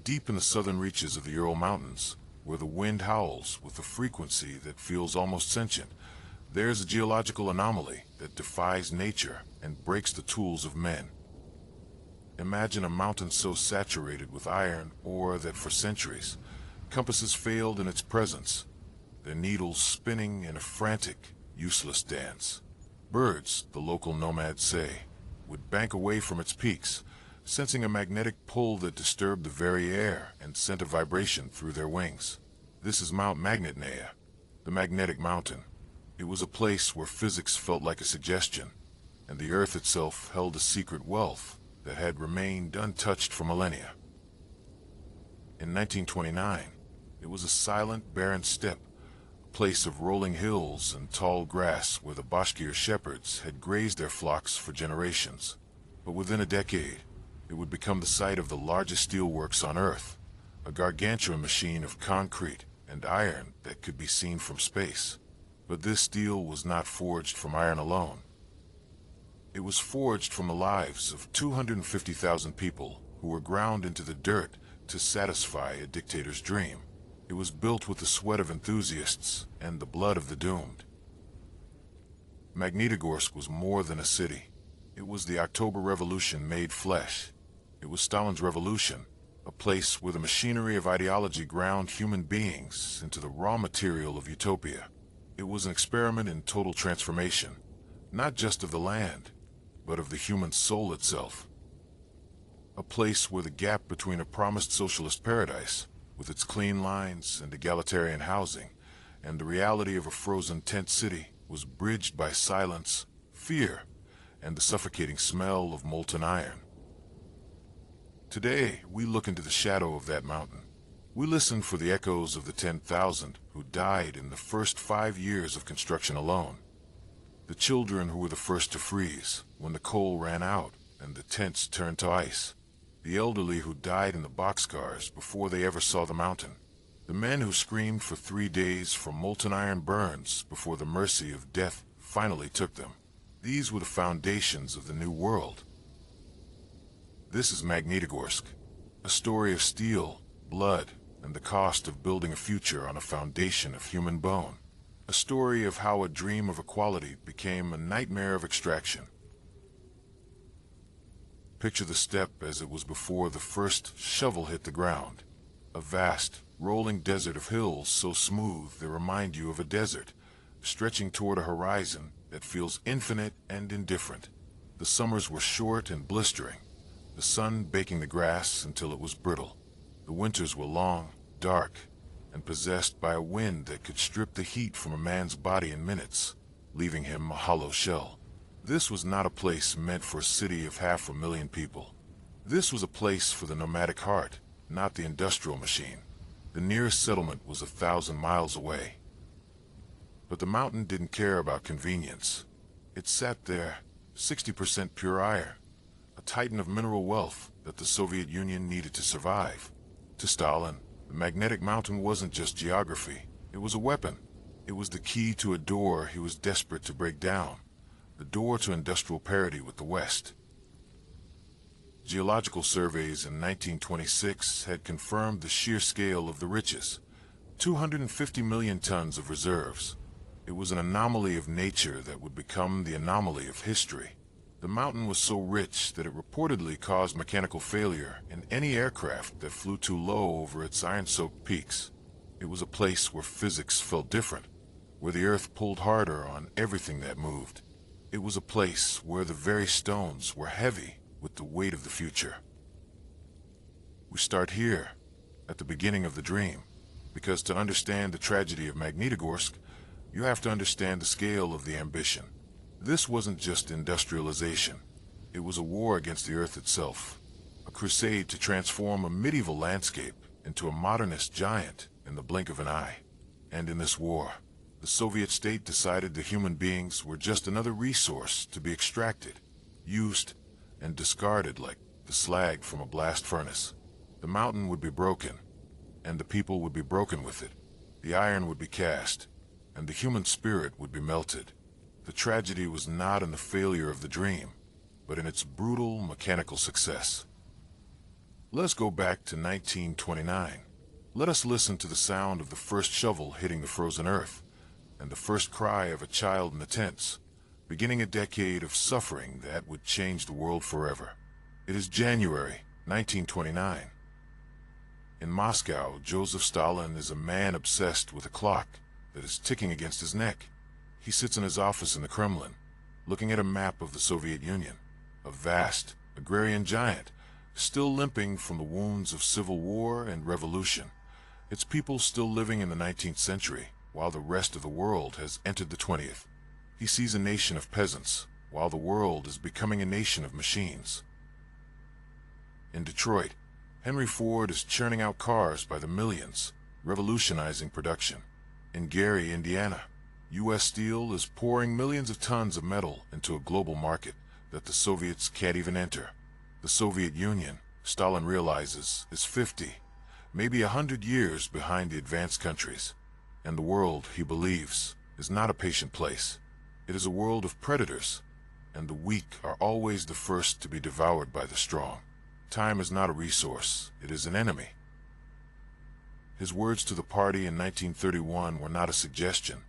Deep in the southern reaches of the Ural Mountains, where the wind howls with a frequency that feels almost sentient, there's a geological anomaly that defies nature and breaks the tools of men. Imagine a mountain so saturated with iron ore that for centuries, compasses failed in its presence, their needles spinning in a frantic, useless dance. Birds, the local nomads say, would bank away from its peaks, sensing a magnetic pull that disturbed the very air and sent a vibration through their wings. This is Mount Magnitogorsk, the magnetic mountain. It was a place where physics felt like a suggestion, and the earth itself held a secret wealth that had remained untouched for millennia. In 1929, it was a silent, barren steppe, a place of rolling hills and tall grass where the Bashkir shepherds had grazed their flocks for generations. But within a decade, it would become the site of the largest steelworks on Earth, a gargantuan machine of concrete and iron that could be seen from space. But this steel was not forged from iron alone. It was forged from the lives of 250,000 people who were ground into the dirt to satisfy a dictator's dream. It was built with the sweat of enthusiasts and the blood of the doomed. Magnitogorsk was more than a city. It was the October Revolution made flesh. It was Stalin's revolution, a place where the machinery of ideology ground human beings into the raw material of utopia. It was an experiment in total transformation, not just of the land, but of the human soul itself. A place where the gap between a promised socialist paradise, with its clean lines and egalitarian housing, and the reality of a frozen tent city was bridged by silence, fear, and the suffocating smell of molten iron. Today, we look into the shadow of that mountain. We listen for the echoes of the 10,000 who died in the first 5 years of construction alone. The children who were the first to freeze when the coal ran out and the tents turned to ice. The elderly who died in the boxcars before they ever saw the mountain. The men who screamed for 3 days from molten iron burns before the mercy of death finally took them. These were the foundations of the new world. This is Magnitogorsk, a story of steel, blood, and the cost of building a future on a foundation of human bone. A story of how a dream of equality became a nightmare of extraction. Picture the steppe as it was before the first shovel hit the ground. A vast, rolling desert of hills so smooth they remind you of a desert, stretching toward a horizon that feels infinite and indifferent. The summers were short and blistering, the sun baking the grass until it was brittle. The winters were long, dark, and possessed by a wind that could strip the heat from a man's body in minutes, leaving him a hollow shell. This was not a place meant for a city of 500,000 people. This was a place for the nomadic heart, not the industrial machine. The nearest settlement was 1,000 miles away. But the mountain didn't care about convenience. It sat there, 60% pure iron, a titan of mineral wealth that the Soviet Union needed to survive. To Stalin, the magnetic mountain wasn't just geography, it was a weapon. It was the key to a door he was desperate to break down, the door to industrial parity with the West. Geological surveys in 1926 had confirmed the sheer scale of the riches, 250 million tons of reserves. It was an anomaly of nature that would become the anomaly of history. The mountain was so rich that it reportedly caused mechanical failure in any aircraft that flew too low over its iron-soaked peaks. It was a place where physics felt different, where the earth pulled harder on everything that moved. It was a place where the very stones were heavy with the weight of the future. We start here, at the beginning of the dream, because to understand the tragedy of Magnitogorsk, you have to understand the scale of the ambition. This wasn't just industrialization. It was a war against the earth itself, a crusade to transform a medieval landscape into a modernist giant in the blink of an eye. And in this war, the Soviet state decided the human beings were just another resource to be extracted, used, and discarded like the slag from a blast furnace. The mountain would be broken, and the people would be broken with it. The iron would be cast, and the human spirit would be melted. The tragedy was not in the failure of the dream, but in its brutal mechanical success. Let's go back to 1929. Let us listen to the sound of the first shovel hitting the frozen earth, and the first cry of a child in the tents, beginning a decade of suffering that would change the world forever. It is January 1929. In Moscow, Joseph Stalin is a man obsessed with a clock that is ticking against his neck. He sits in his office in the Kremlin, looking at a map of the Soviet Union, a vast, agrarian giant, still limping from the wounds of civil war and revolution. Its people still living in the 19th century, while the rest of the world has entered the 20th. He sees a nation of peasants, while the world is becoming a nation of machines. In Detroit, Henry Ford is churning out cars by the millions, revolutionizing production. In Gary, Indiana, U.S. Steel is pouring millions of tons of metal into a global market that the Soviets can't even enter. The Soviet Union, Stalin realizes, is 50, maybe 100 years behind the advanced countries. And the world, he believes, is not a patient place. It is a world of predators, and the weak are always the first to be devoured by the strong. Time is not a resource, it is an enemy. His words to the party in 1931 were not a suggestion.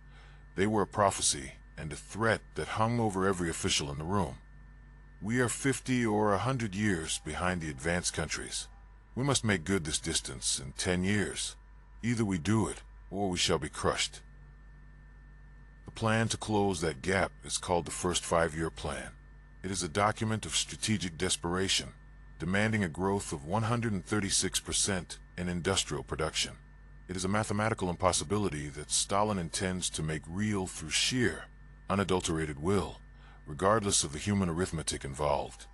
They were a prophecy and a threat that hung over every official in the room. We are 50 or 100 years behind the advanced countries. We must make good this distance in 10 years. Either we do it, or we shall be crushed. The plan to close that gap is called the First Five-Year Plan. It is a document of strategic desperation, demanding a growth of 136% in industrial production. It is a mathematical impossibility that Stalin intends to make real through sheer, unadulterated will, regardless of the human arithmetic involved.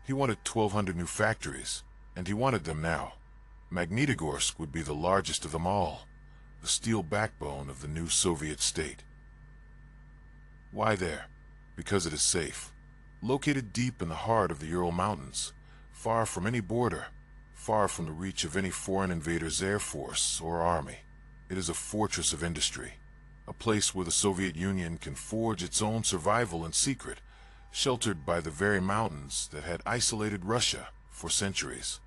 He wanted 1,200 new factories, and he wanted them now. Magnitogorsk would be the largest of them all, the steel backbone of the new Soviet state. Why there? Because it is safe. Located deep in the heart of the Ural Mountains, far from any border, far from the reach of any foreign invader's air force or army. It is a fortress of industry, a place where the Soviet Union can forge its own survival in secret, sheltered by the very mountains that had isolated Russia for centuries.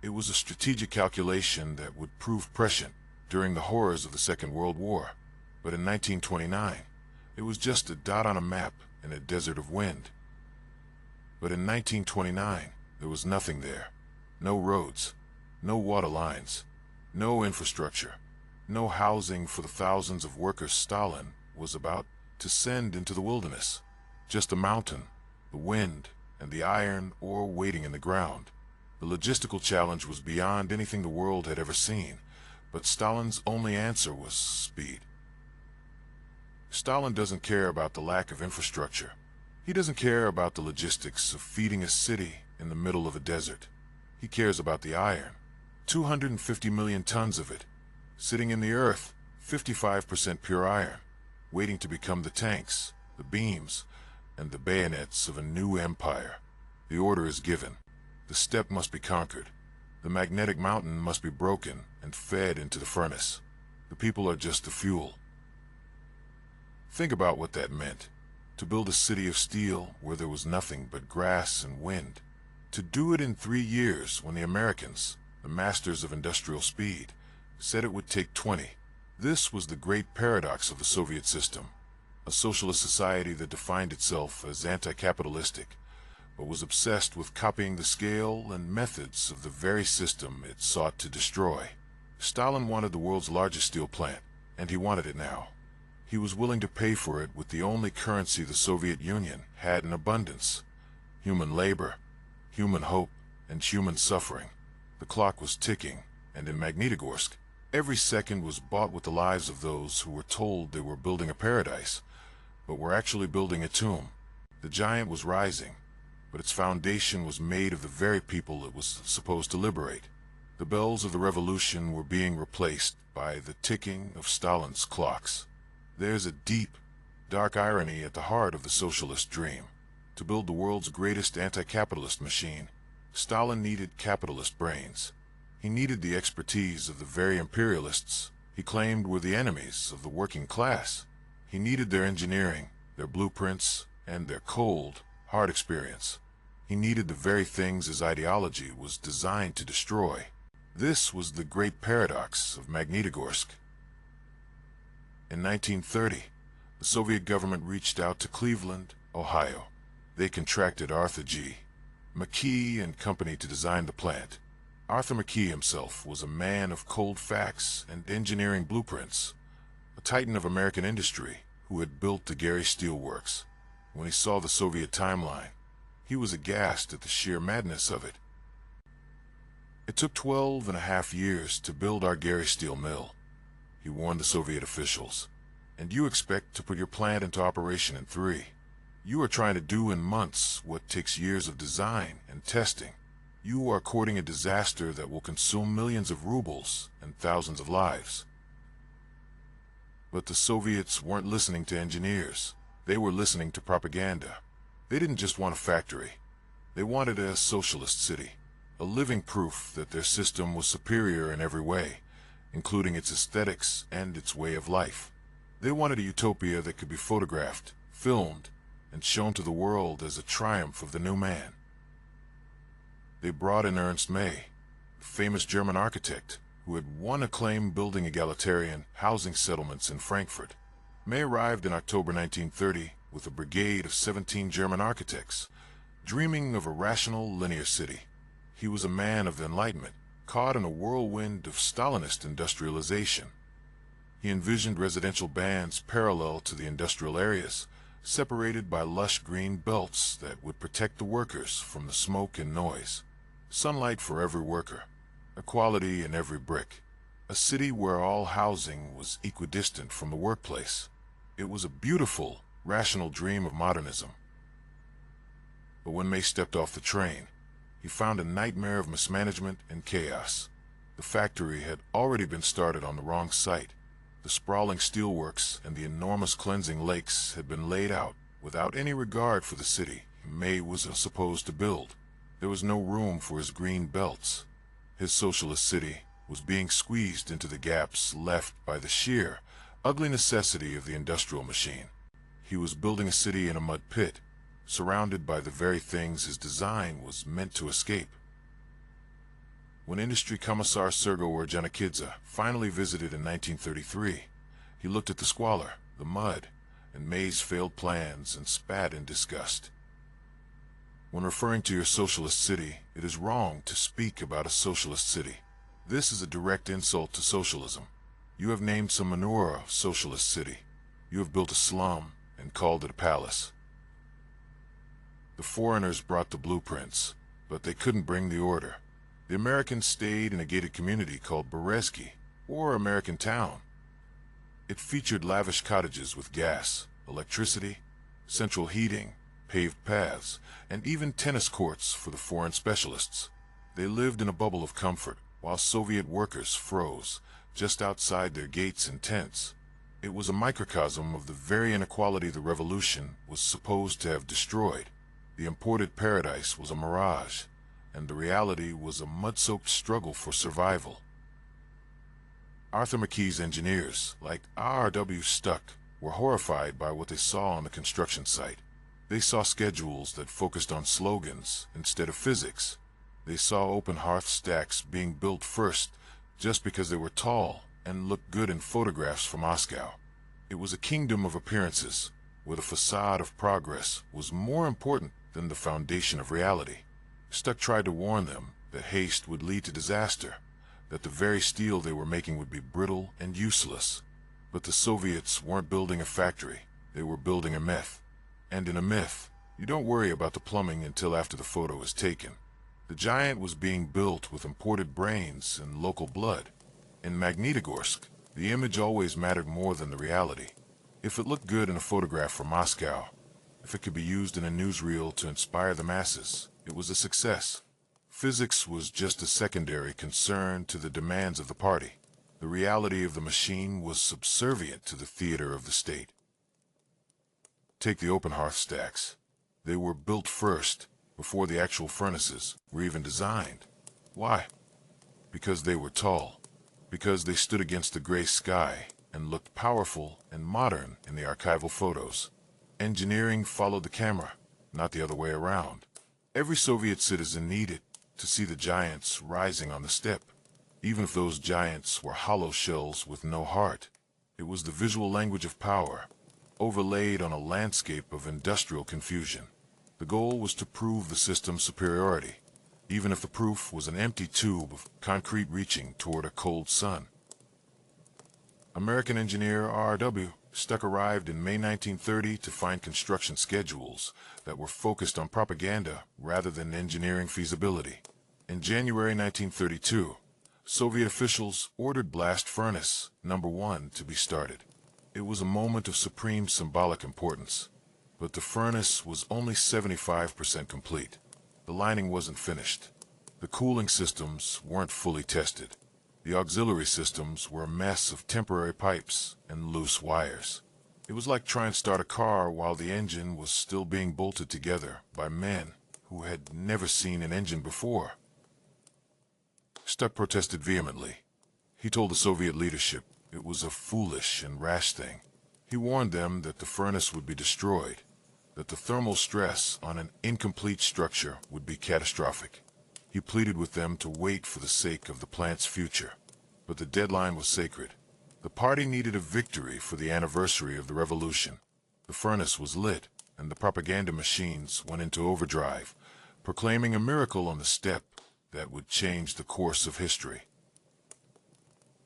It was a strategic calculation that would prove prescient during the horrors of the Second World War. But in 1929, it was just a dot on a map in a desert of wind. But in 1929, there was nothing there. No roads, no water lines, no infrastructure, no housing for the thousands of workers Stalin was about to send into the wilderness. Just a mountain, the wind, and the iron ore waiting in the ground. The logistical challenge was beyond anything the world had ever seen, but Stalin's only answer was speed. Stalin doesn't care about the lack of infrastructure. He doesn't care about the logistics of feeding a city in the middle of a desert. He cares about the iron, 250 million tons of it, sitting in the earth, 55% pure iron, waiting to become the tanks, the beams, and the bayonets of a new empire. The order is given. The steppe must be conquered. The magnetic mountain must be broken and fed into the furnace. The people are just the fuel. Think about what that meant. To build a city of steel where there was nothing but grass and wind. To do it in 3 years when the Americans, the masters of industrial speed, said it would take 20. This was the great paradox of the Soviet system. A socialist society that defined itself as anti-capitalistic, but was obsessed with copying the scale and methods of the very system it sought to destroy. Stalin wanted the world's largest steel plant, and he wanted it now. He was willing to pay for it with the only currency the Soviet Union had in abundance: human labor, human hope, and human suffering. The clock was ticking, and in Magnitogorsk, every second was bought with the lives of those who were told they were building a paradise, but were actually building a tomb. The giant was rising, but its foundation was made of the very people it was supposed to liberate. The bells of the revolution were being replaced by the ticking of Stalin's clocks. There's a deep, dark irony at the heart of the socialist dream. To build the world's greatest anti-capitalist machine, Stalin needed capitalist brains. He needed the expertise of the very imperialists he claimed were the enemies of the working class. He needed their engineering, their blueprints, and their cold, hard experience. He needed the very things his ideology was designed to destroy. This was the great paradox of Magnitogorsk. In 1930, the Soviet government reached out to Cleveland, Ohio. They contracted Arthur G. McKee and Company to design the plant. Arthur McKee himself was a man of cold facts and engineering blueprints, a titan of American industry who had built the Gary Steel Works. When he saw the Soviet timeline, he was aghast at the sheer madness of it. It took 12.5 years to build our Gary Steel Mill, he warned the Soviet officials, and you expect to put your plant into operation in 3. You are trying to do in months what takes years of design and testing. You are courting a disaster that will consume millions of rubles and thousands of lives. But the Soviets weren't listening to engineers. They were listening to propaganda. They didn't just want a factory. They wanted a socialist city, a living proof that their system was superior in every way, including its aesthetics and its way of life. They wanted a utopia that could be photographed, filmed, and shown to the world as a triumph of the new man. They brought in Ernst May, the famous German architect who had won acclaim building egalitarian housing settlements in Frankfurt. May arrived in October 1930 with a brigade of 17 German architects, dreaming of a rational, linear city. He was a man of the Enlightenment, caught in a whirlwind of Stalinist industrialization. He envisioned residential bands parallel to the industrial areas, separated by lush green belts that would protect the workers from the smoke and noise. Sunlight for every worker, equality in every brick. A city where all housing was equidistant from the workplace. It was a beautiful, rational dream of modernism. But when May stepped off the train, he found a nightmare of mismanagement and chaos. The factory had already been started on the wrong site. The sprawling steelworks and the enormous cleansing lakes had been laid out without any regard for the city May was supposed to build. There was no room for his green belts. His socialist city was being squeezed into the gaps left by the sheer, ugly necessity of the industrial machine. He was building a city in a mud pit, surrounded by the very things his design was meant to escape. When Industry Commissar Sergo Ordzhonikidze finally visited in 1933, he looked at the squalor, the mud, and May's failed plans and spat in disgust. When referring to your socialist city, it is wrong to speak about a socialist city. This is a direct insult to socialism. You have named some manure a socialist city. You have built a slum and called it a palace. The foreigners brought the blueprints, but they couldn't bring the order. The Americans stayed in a gated community called Berezki, or American Town. It featured lavish cottages with gas, electricity, central heating, paved paths, and even tennis courts for the foreign specialists. They lived in a bubble of comfort, while Soviet workers froze just outside their gates and tents. It was a microcosm of the very inequality the revolution was supposed to have destroyed. The imported paradise was a mirage, and the reality was a mud-soaked struggle for survival. Arthur McKee's engineers, like R.W. Stuck, were horrified by what they saw on the construction site. They saw schedules that focused on slogans instead of physics. They saw open hearth stacks being built first just because they were tall and looked good in photographs from Moscow. It was a kingdom of appearances, where the facade of progress was more important than the foundation of reality. Stuck tried to warn them that haste would lead to disaster, that the very steel they were making would be brittle and useless. But the Soviets weren't building a factory, they were building a myth. And in a myth, you don't worry about the plumbing until after the photo is taken. The giant was being built with imported brains and local blood. In Magnitogorsk, the image always mattered more than the reality. If it looked good in a photograph from Moscow, if it could be used in a newsreel to inspire the masses, it was a success. Physics was just a secondary concern to the demands of the party. The reality of the machine was subservient to the theater of the state. Take the open hearth stacks. They were built first, before the actual furnaces were even designed. Why? Because they were tall. Because they stood against the gray sky and looked powerful and modern in the archival photos. Engineering followed the camera, not the other way around. Every Soviet citizen needed to see the giants rising on the steppe, even if those giants were hollow shells with no heart. It was the visual language of power, overlaid on a landscape of industrial confusion. The goal was to prove the system's superiority, even if the proof was an empty tube of concrete reaching toward a cold sun. American engineer R.W. Stuck arrived in May 1930 to find construction schedules that were focused on propaganda rather than engineering feasibility. In January 1932, Soviet officials ordered Blast Furnace No. 1 to be started. It was a moment of supreme symbolic importance, but the furnace was only 75% complete. The lining wasn't finished. The cooling systems weren't fully tested. The auxiliary systems were a mess of temporary pipes and loose wires. It was like trying to start a car while the engine was still being bolted together by men who had never seen an engine before. Stuck protested vehemently. He told the Soviet leadership it was a foolish and rash thing. He warned them that the furnace would be destroyed, that the thermal stress on an incomplete structure would be catastrophic. He pleaded with them to wait for the sake of the plant's future. But the deadline was sacred. The party needed a victory for the anniversary of the revolution. The furnace was lit, and the propaganda machines went into overdrive, proclaiming a miracle on the steppe that would change the course of history.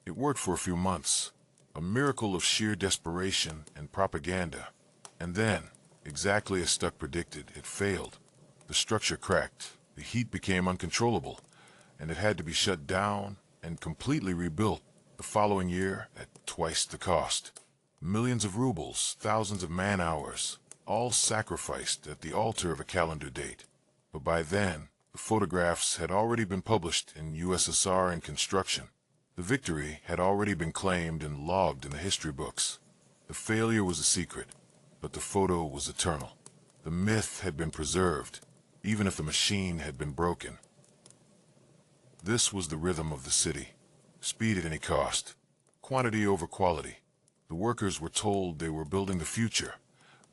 It worked for a few months, a miracle of sheer desperation and propaganda. And then, exactly as Stuck predicted, it failed. The structure cracked. The heat became uncontrollable, and it had to be shut down and completely rebuilt the following year at twice the cost. Millions of rubles, thousands of man-hours, all sacrificed at the altar of a calendar date. But by then, the photographs had already been published in USSR in construction. The victory had already been claimed and logged in the history books. The failure was a secret, but the photo was eternal. The myth had been preserved, even if the machine had been broken. This was the rhythm of the city. Speed at any cost. Quantity over quality. The workers were told they were building the future,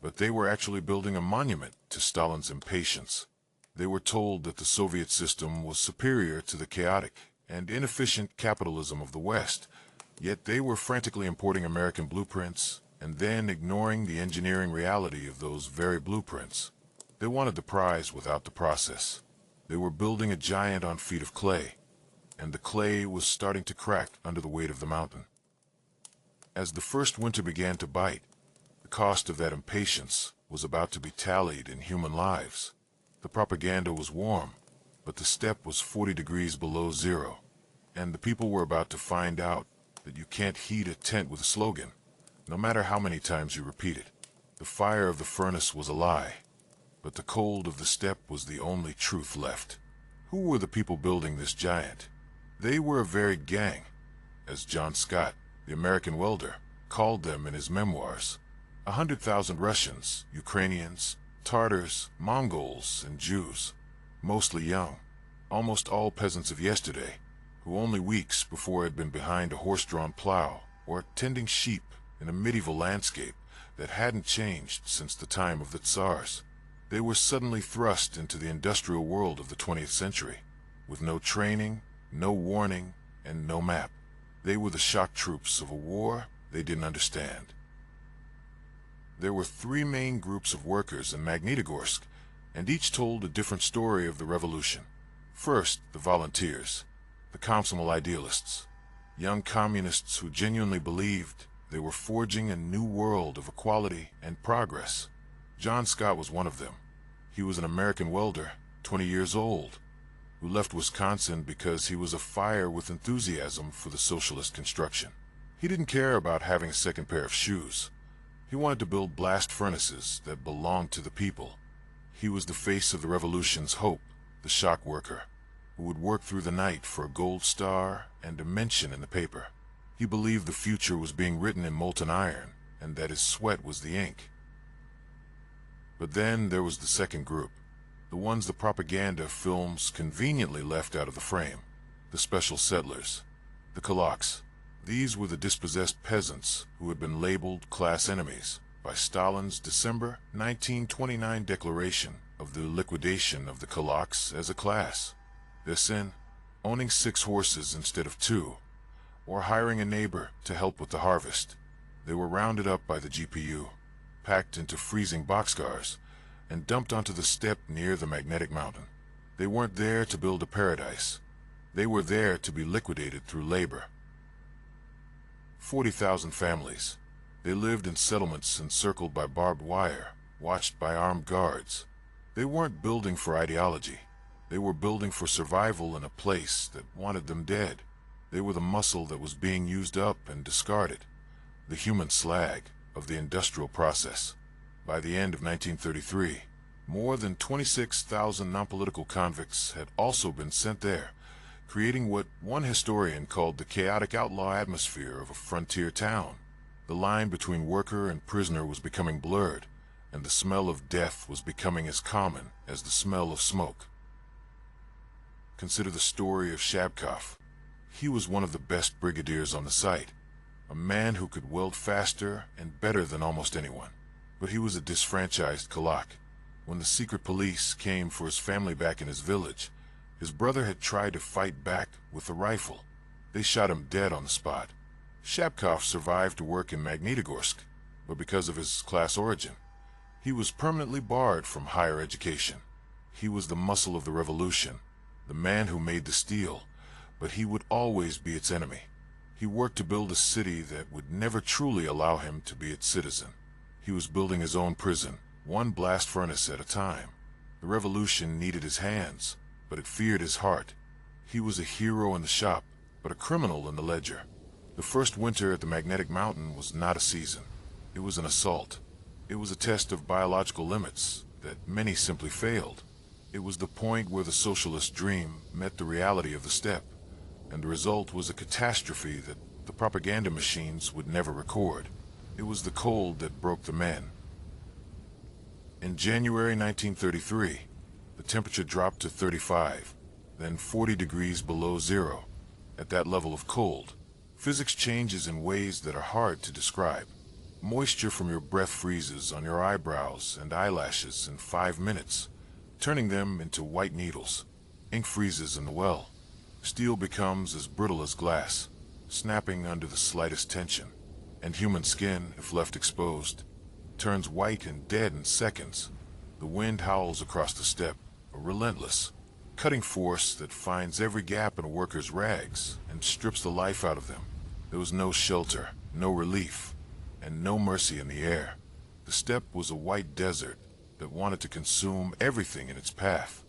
but they were actually building a monument to Stalin's impatience. They were told that the Soviet system was superior to the chaotic and inefficient capitalism of the West, yet they were frantically importing American blueprints and then ignoring the engineering reality of those very blueprints. They wanted the prize without the process. They were building a giant on feet of clay, and the clay was starting to crack under the weight of the mountain. As the first winter began to bite, the cost of that impatience was about to be tallied in human lives. The propaganda was warm, but the steppe was 40 degrees below zero, and the people were about to find out that you can't heat a tent with a slogan, no matter how many times you repeat it. The fire of the furnace was a lie, but the cold of the steppe was the only truth left. Who were the people building this giant? They were a varied gang, as John Scott, the American welder, called them in his memoirs. 100,000 Russians, Ukrainians, Tartars, Mongols, and Jews, mostly young, almost all peasants of yesterday, who only weeks before had been behind a horse-drawn plow or tending sheep in a medieval landscape that hadn't changed since the time of the Tsars. They were suddenly thrust into the industrial world of the 20th century, with no training, no warning, and no map. They were the shock troops of a war they didn't understand. There were three main groups of workers in Magnitogorsk, and each told a different story of the revolution. First, the volunteers, the Komsomol idealists, young communists who genuinely believed they were forging a new world of equality and progress. John Scott was one of them. He was an American welder, 20 years old, who left Wisconsin because he was afire with enthusiasm for the socialist construction. He didn't care about having a second pair of shoes. He wanted to build blast furnaces that belonged to the people. He was the face of the revolution's hope, the shock worker, who would work through the night for a gold star and a mention in the paper. He believed the future was being written in molten iron, and that his sweat was the ink. But then there was the second group, the ones the propaganda films conveniently left out of the frame, the special settlers, the kulaks. These were the dispossessed peasants who had been labeled class enemies by Stalin's December 1929 declaration of the liquidation of the kulaks as a class. Their sin? Owning 6 horses instead of 2, or hiring a neighbor to help with the harvest. They were rounded up by the GPU, packed into freezing boxcars, and dumped onto the steppe near the magnetic mountain. They weren't there to build a paradise. They were there to be liquidated through labor. 40,000 families. They lived in settlements encircled by barbed wire, watched by armed guards. They weren't building for ideology. They were building for survival in a place that wanted them dead. They were the muscle that was being used up and discarded, the human slag of the industrial process. By the end of 1933, more than 26,000 non-political convicts had also been sent there, creating what one historian called the chaotic outlaw atmosphere of a frontier town. The line between worker and prisoner was becoming blurred, and the smell of death was becoming as common as the smell of smoke. Consider the story of Shabkov. He was one of the best brigadiers on the site, a man who could weld faster and better than almost anyone. But he was a disfranchised kulak. When the secret police came for his family back in his village, his brother had tried to fight back with a rifle. They shot him dead on the spot. Shabkov survived to work in Magnitogorsk, but because of his class origin, he was permanently barred from higher education. He was the muscle of the revolution, the man who made the steel, but he would always be its enemy. He worked to build a city that would never truly allow him to be its citizen. He was building his own prison, one blast furnace at a time. The revolution needed his hands, but it feared his heart. He was a hero in the shop, but a criminal in the ledger. The first winter at the Magnetic Mountain was not a season. It was an assault. It was a test of biological limits that many simply failed. It was the point where the socialist dream met the reality of the steppe, and the result was a catastrophe that the propaganda machines would never record. It was the cold that broke the men. In January 1933, the temperature dropped to 35, then 40 degrees below zero. At that level of cold, physics changes in ways that are hard to describe. Moisture from your breath freezes on your eyebrows and eyelashes in 5 minutes, turning them into white needles. Ink freezes in the well. Steel becomes as brittle as glass, snapping under the slightest tension. And human skin, if left exposed, turns white and dead in seconds. The wind howls across the steppe, a relentless, cutting force that finds every gap in a worker's rags and strips the life out of them. There was no shelter, no relief, and no mercy in the air. The steppe was a white desert that wanted to consume everything in its path.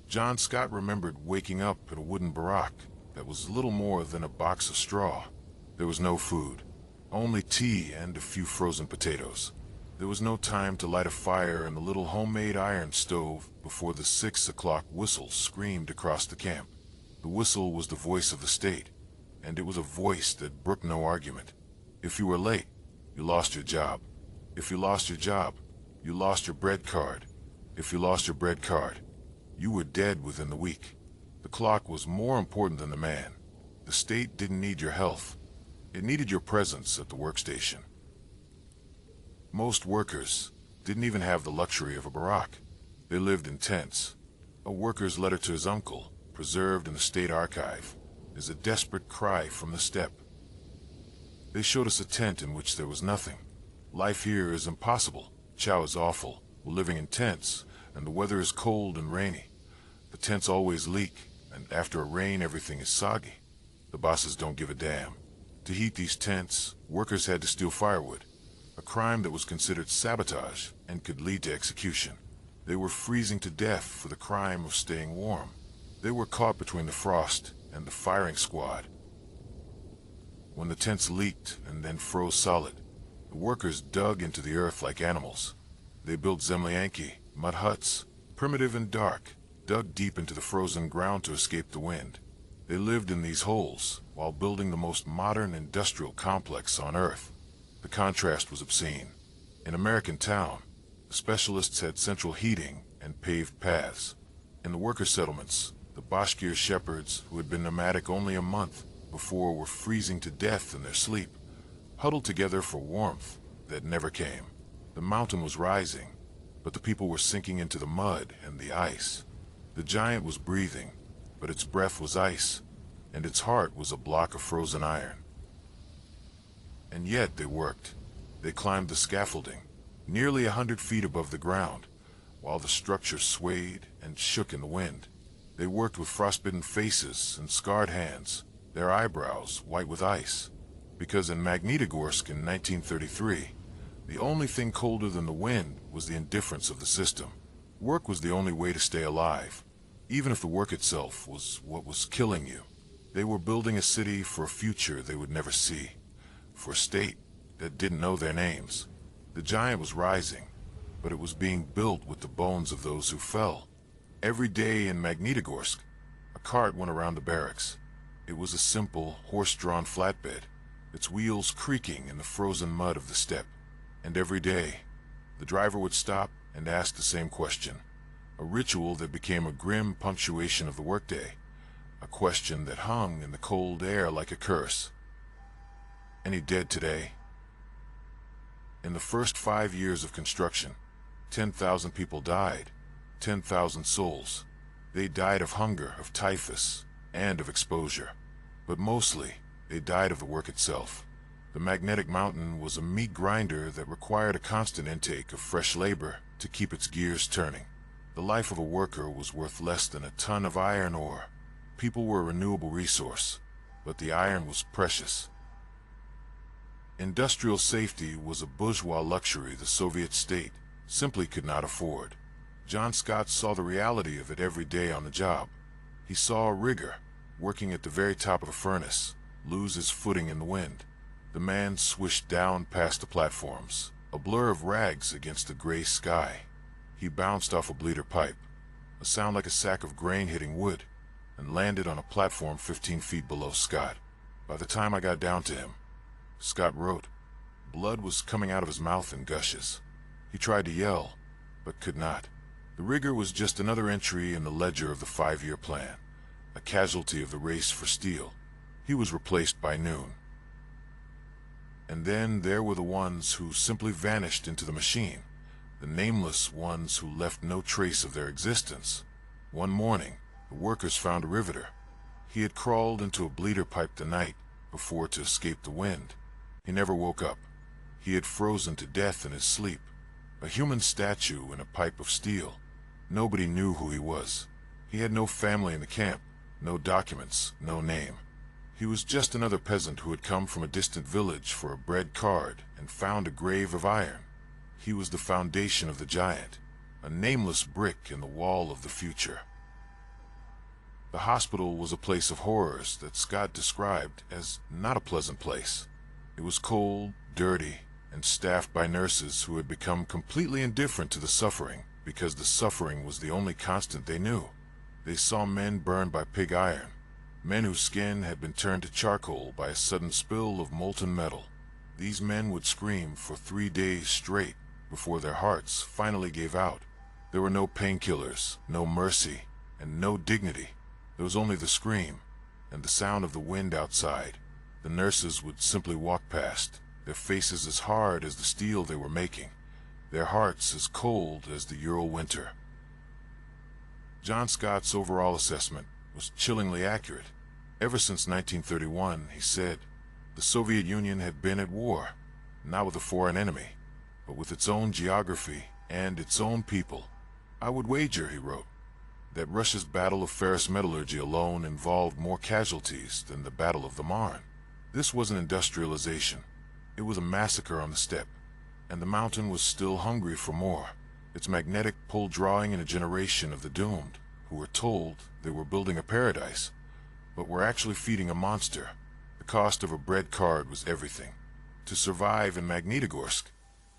John Scott remembered waking up in a wooden barack that was little more than a box of straw. There was no food, only tea and a few frozen potatoes. There was no time to light a fire in the little homemade iron stove before the 6 o'clock whistle screamed across the camp. The whistle was the voice of the state, and it was a voice that brooked no argument. If you were late, you lost your job. If you lost your job, you lost your bread card. If you lost your bread card, you were dead within the week. The clock was more important than the man. The state didn't need your health. It needed your presence at the workstation. Most workers didn't even have the luxury of a barack. They lived in tents. A worker's letter to his uncle, preserved in the state archive, is a desperate cry from the steppe. They showed us a tent in which there was nothing. Life here is impossible. Chow is awful. We're living in tents, and the weather is cold and rainy. The tents always leak, and after a rain everything is soggy. The bosses don't give a damn. To heat these tents, workers had to steal firewood, a crime that was considered sabotage and could lead to execution. They were freezing to death for the crime of staying warm. They were caught between the frost and the firing squad. When the tents leaked and then froze solid, the workers dug into the earth like animals. They built zemlyanki, mud huts, primitive and dark, dug deep into the frozen ground to escape the wind. They lived in these holes while building the most modern industrial complex on Earth. The contrast was obscene. In American town, the specialists had central heating and paved paths. In the worker settlements, the Bashkir shepherds, who had been nomadic only a month before, were freezing to death in their sleep, huddled together for warmth that never came. The mountain was rising, but the people were sinking into the mud and the ice. The giant was breathing, but its breath was ice, and its heart was a block of frozen iron. And yet they worked. They climbed the scaffolding, nearly 100 feet above the ground, while the structure swayed and shook in the wind. They worked with frostbitten faces and scarred hands, their eyebrows white with ice. Because in Magnitogorsk in 1933, the only thing colder than the wind was the indifference of the system. Work was the only way to stay alive, even if the work itself was what was killing you. They were building a city for a future they would never see, for a state that didn't know their names. The giant was rising, but it was being built with the bones of those who fell. Every day in Magnitogorsk, a cart went around the barracks. It was a simple, horse-drawn flatbed, its wheels creaking in the frozen mud of the steppe. And every day, the driver would stop and ask the same question, a ritual that became a grim punctuation of the workday, a question that hung in the cold air like a curse. Any dead today? In the first 5 years of construction, 10,000 people died, 10,000 souls. They died of hunger, of typhus, and of exposure. But mostly, they died of the work itself. The magnetic mountain was a meat grinder that required a constant intake of fresh labor to keep its gears turning. The life of a worker was worth less than a ton of iron ore. People were a renewable resource, but the iron was precious. Industrial safety was a bourgeois luxury the Soviet state simply could not afford. John Scott saw the reality of it every day on the job. He saw a rigger, working at the very top of a furnace, lose his footing in the wind. The man swished down past the platforms, a blur of rags against the gray sky. He bounced off a bleeder pipe, a sound like a sack of grain hitting wood, and landed on a platform 15 feet below Scott. By the time I got down to him, Scott wrote, blood was coming out of his mouth in gushes. He tried to yell, but could not. The rigger was just another entry in the ledger of the 5-year plan, a casualty of the race for steel. He was replaced by noon. And then there were the ones who simply vanished into the machine, the nameless ones who left no trace of their existence. One morning, the workers found a riveter. He had crawled into a bleeder pipe the night before to escape the wind. He never woke up. He had frozen to death in his sleep, a human statue in a pipe of steel. Nobody knew who he was. He had no family in the camp, no documents, no name. He was just another peasant who had come from a distant village for a bread card and found a grave of iron. He was the foundation of the giant, a nameless brick in the wall of the future. The hospital was a place of horrors that Scott described as not a pleasant place. It was cold, dirty, and staffed by nurses who had become completely indifferent to the suffering because the suffering was the only constant they knew. They saw men burned by pig iron, men whose skin had been turned to charcoal by a sudden spill of molten metal. These men would scream for 3 days straight before their hearts finally gave out. There were no painkillers, no mercy, and no dignity. There was only the scream and the sound of the wind outside. The nurses would simply walk past, their faces as hard as the steel they were making, their hearts as cold as the Ural winter. John Scott's overall assessment was chillingly accurate. Ever since 1931, he said, the Soviet Union had been at war, not with a foreign enemy, but with its own geography and its own people. I would wager, he wrote, that Russia's battle of ferrous metallurgy alone involved more casualties than the Battle of the Marne. This wasn't industrialization. It was a massacre on the steppe, and the mountain was still hungry for more. Its magnetic pull drawing in a generation of the doomed, who were told they were building a paradise, but were actually feeding a monster. The cost of a bread card was everything. To survive in Magnitogorsk,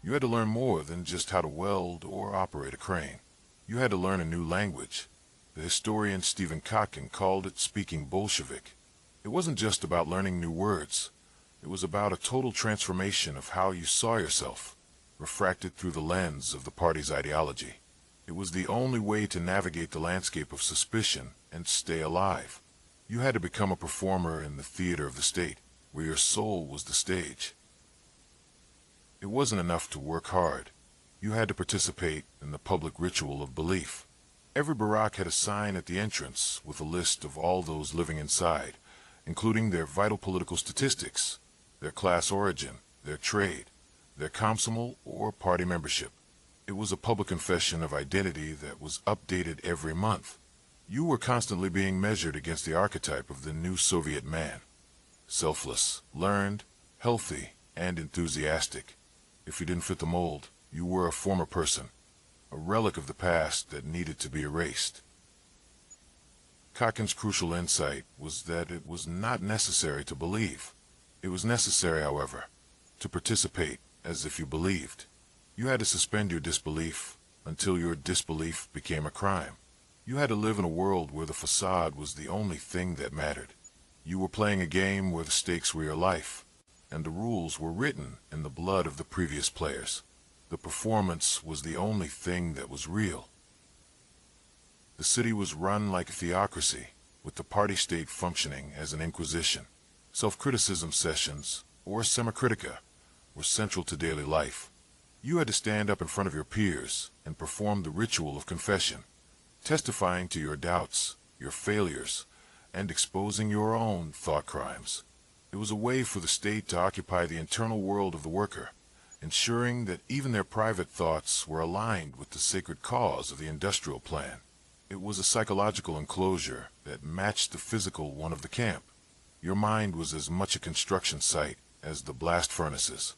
you had to learn more than just how to weld or operate a crane. You had to learn a new language. The historian Stephen Kotkin called it speaking Bolshevik. It wasn't just about learning new words. It was about a total transformation of how you saw yourself, refracted through the lens of the party's ideology. It was the only way to navigate the landscape of suspicion and stay alive. You had to become a performer in the theater of the state, where your soul was the stage. It wasn't enough to work hard. You had to participate in the public ritual of belief. Every barack had a sign at the entrance with a list of all those living inside, including their vital political statistics, their class origin, their trade, their komsomol or party membership. It was a public confession of identity that was updated every month. You were constantly being measured against the archetype of the new Soviet man. Selfless, learned, healthy, and enthusiastic. If you didn't fit the mold, you were a former person, a relic of the past that needed to be erased. Kotkin's crucial insight was that it was not necessary to believe. It was necessary, however, to participate as if you believed. You had to suspend your disbelief until your disbelief became a crime. You had to live in a world where the facade was the only thing that mattered. You were playing a game where the stakes were your life, and the rules were written in the blood of the previous players. The performance was the only thing that was real. The city was run like a theocracy, with the party state functioning as an inquisition. Self-criticism sessions, or semicritica, were central to daily life. You had to stand up in front of your peers and perform the ritual of confession, testifying to your doubts, your failures, and exposing your own thought crimes. It was a way for the state to occupy the internal world of the worker, ensuring that even their private thoughts were aligned with the sacred cause of the industrial plan. It was a psychological enclosure that matched the physical one of the camp. Your mind was as much a construction site as the blast furnaces.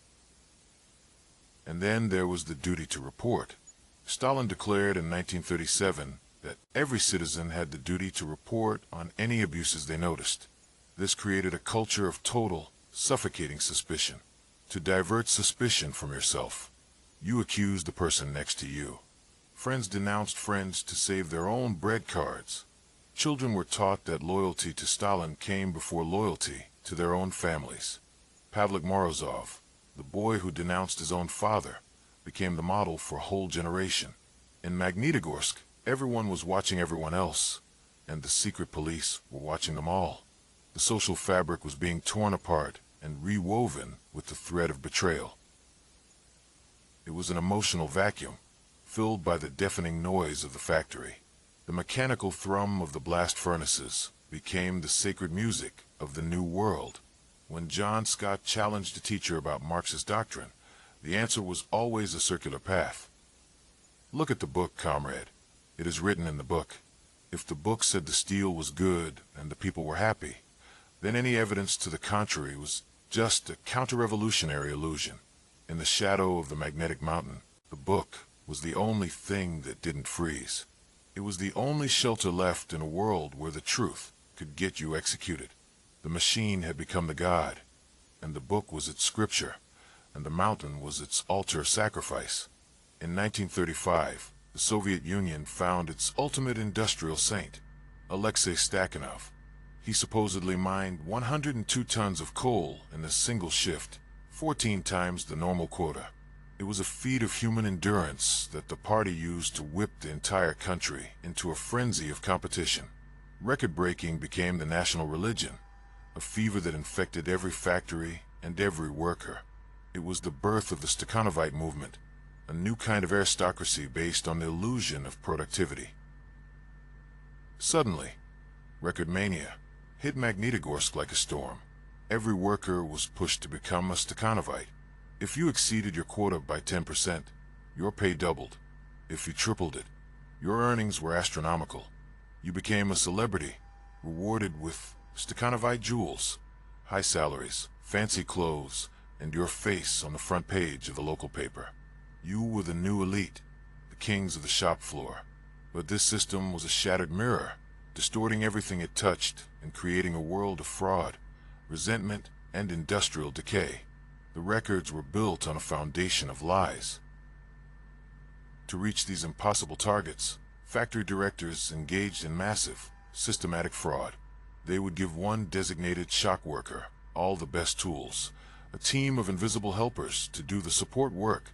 And then there was the duty to report. Stalin declared in 1937 that every citizen had the duty to report on any abuses they noticed. This created a culture of total, suffocating suspicion. To divert suspicion from yourself, you accused the person next to you. Friends denounced friends to save their own bread cards. Children were taught that loyalty to Stalin came before loyalty to their own families. Pavlik Morozov, the boy who denounced his own father, became the model for a whole generation. In Magnitogorsk, everyone was watching everyone else, and the secret police were watching them all. The social fabric was being torn apart and rewoven with the thread of betrayal. It was an emotional vacuum, filled by the deafening noise of the factory. The mechanical thrum of the blast furnaces became the sacred music of the new world. When John Scott challenged a teacher about Marxist doctrine, the answer was always a circular path. Look at the book, comrade. It is written in the book. If the book said the steel was good and the people were happy, then any evidence to the contrary was just a counter-revolutionary illusion. In the shadow of the magnetic mountain, the book was the only thing that didn't freeze. It was the only shelter left in a world where the truth could get you executed. The machine had become the god, and the book was its scripture, and the mountain was its altar of sacrifice. In 1935, the Soviet Union found its ultimate industrial saint, Alexei Stakhanov. He supposedly mined 102 tons of coal in a single shift, 14 times the normal quota. It was a feat of human endurance that the party used to whip the entire country into a frenzy of competition. Record-breaking became the national religion, a fever that infected every factory and every worker. It was the birth of the Stakhanovite movement, a new kind of aristocracy based on the illusion of productivity. Suddenly, record mania hit Magnitogorsk like a storm. Every worker was pushed to become a Stakhanovite. If you exceeded your quota by 10%, your pay doubled. If you tripled it, your earnings were astronomical. You became a celebrity, rewarded with Stakhanovite jewels, high salaries, fancy clothes, and your face on the front page of the local paper. You were the new elite, the kings of the shop floor. But this system was a shattered mirror, distorting everything it touched and creating a world of fraud, resentment, and industrial decay. The records were built on a foundation of lies. To reach these impossible targets, factory directors engaged in massive, systematic fraud. They would give one designated shock worker all the best tools, a team of invisible helpers to do the support work,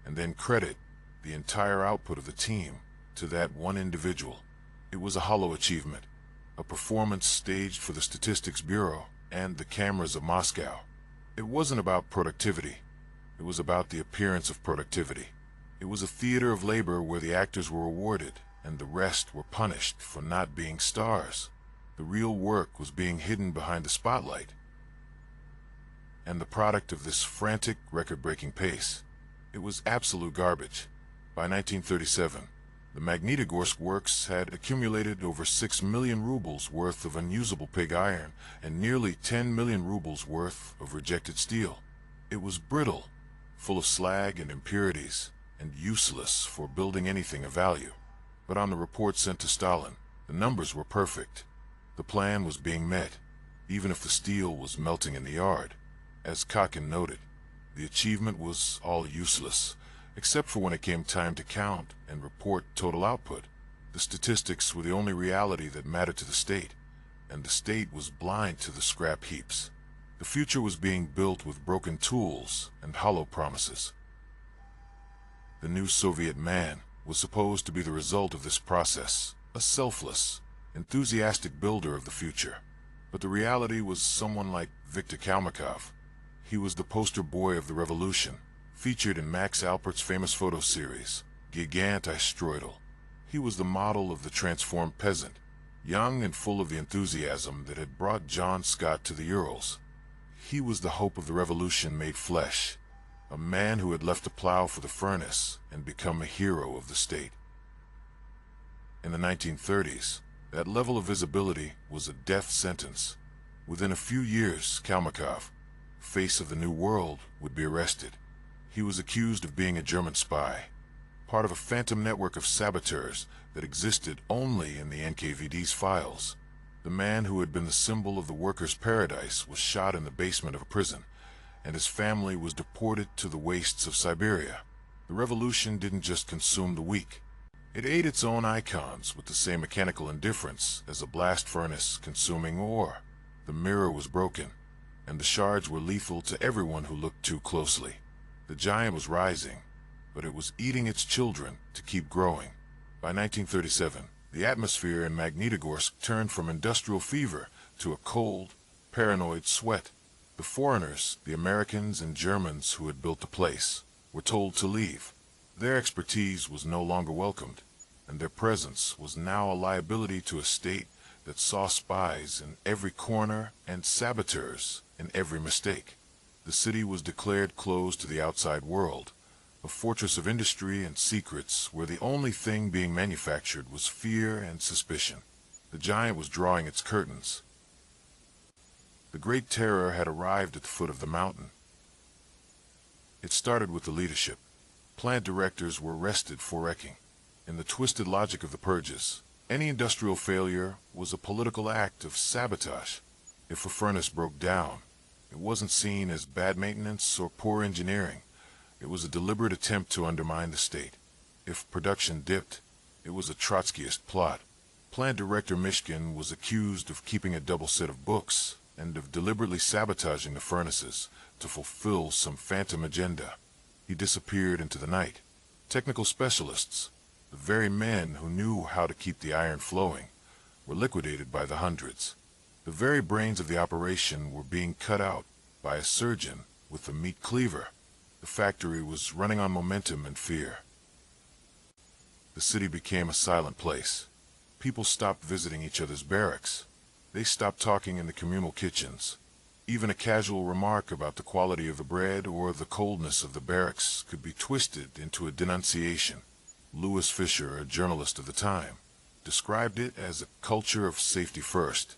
and then credit the entire output of the team to that one individual. It was a hollow achievement, a performance staged for the Statistics Bureau and the cameras of Moscow. It wasn't about productivity. It was about the appearance of productivity. It was a theater of labor where the actors were awarded and the rest were punished for not being stars. The real work was being hidden behind the spotlight. And the product of this frantic, record-breaking pace, it was absolute garbage. By 1937, the Magnitogorsk works had accumulated over 6 million rubles worth of unusable pig iron and nearly 10 million rubles worth of rejected steel. It was brittle, full of slag and impurities, and useless for building anything of value. But on the report sent to Stalin, the numbers were perfect. The plan was being met, even if the steel was melting in the yard. As Kakin noted, the achievement was all useless, except for when it came time to count and report total output. The statistics were the only reality that mattered to the state, and the state was blind to the scrap heaps. The future was being built with broken tools and hollow promises. The new Soviet man was supposed to be the result of this process, a selfless, enthusiastic builder of the future. But the reality was someone like Viktor Kalmykov. He was the poster boy of the revolution, featured in Max Alpert's famous photo series, Gigant I Stroidel. He was the model of the transformed peasant, young and full of the enthusiasm that had brought John Scott to the Urals. He was the hope of the revolution made flesh, a man who had left the plow for the furnace and become a hero of the state. In the 1930s, that level of visibility was a death sentence. Within a few years, Kalmykov, face of the new world, would be arrested. He was accused of being a German spy, part of a phantom network of saboteurs that existed only in the NKVD's files. The man who had been the symbol of the workers' paradise was shot in the basement of a prison, and his family was deported to the wastes of Siberia. The revolution didn't just consume the weak. It ate its own icons with the same mechanical indifference as a blast furnace consuming ore. The mirror was broken, and the shards were lethal to everyone who looked too closely. The giant was rising, but it was eating its children to keep growing. By 1937, the atmosphere in Magnitogorsk turned from industrial fever to a cold, paranoid sweat. The foreigners, the Americans and Germans who had built the place, were told to leave. Their expertise was no longer welcomed, and their presence was now a liability to a state that saw spies in every corner and saboteurs in every mistake. The city was declared closed to the outside world, a fortress of industry and secrets where the only thing being manufactured was fear and suspicion. The giant was drawing its curtains. The Great Terror had arrived at the foot of the mountain. It started with the leadership. Plant directors were arrested for wrecking. In the twisted logic of the purges, any industrial failure was a political act of sabotage. If a furnace broke down, it wasn't seen as bad maintenance or poor engineering. It was a deliberate attempt to undermine the state. If production dipped, it was a Trotskyist plot. Plant director Mishkin was accused of keeping a double set of books and of deliberately sabotaging the furnaces to fulfill some phantom agenda. He disappeared into the night. Technical specialists, the very men who knew how to keep the iron flowing, were liquidated by the hundreds. The very brains of the operation were being cut out by a surgeon with a meat cleaver. The factory was running on momentum and fear. The city became a silent place. People stopped visiting each other's barracks. They stopped talking in the communal kitchens. Even a casual remark about the quality of the bread or the coldness of the barracks could be twisted into a denunciation. Louis Fisher, a journalist of the time, described it as a culture of safety first,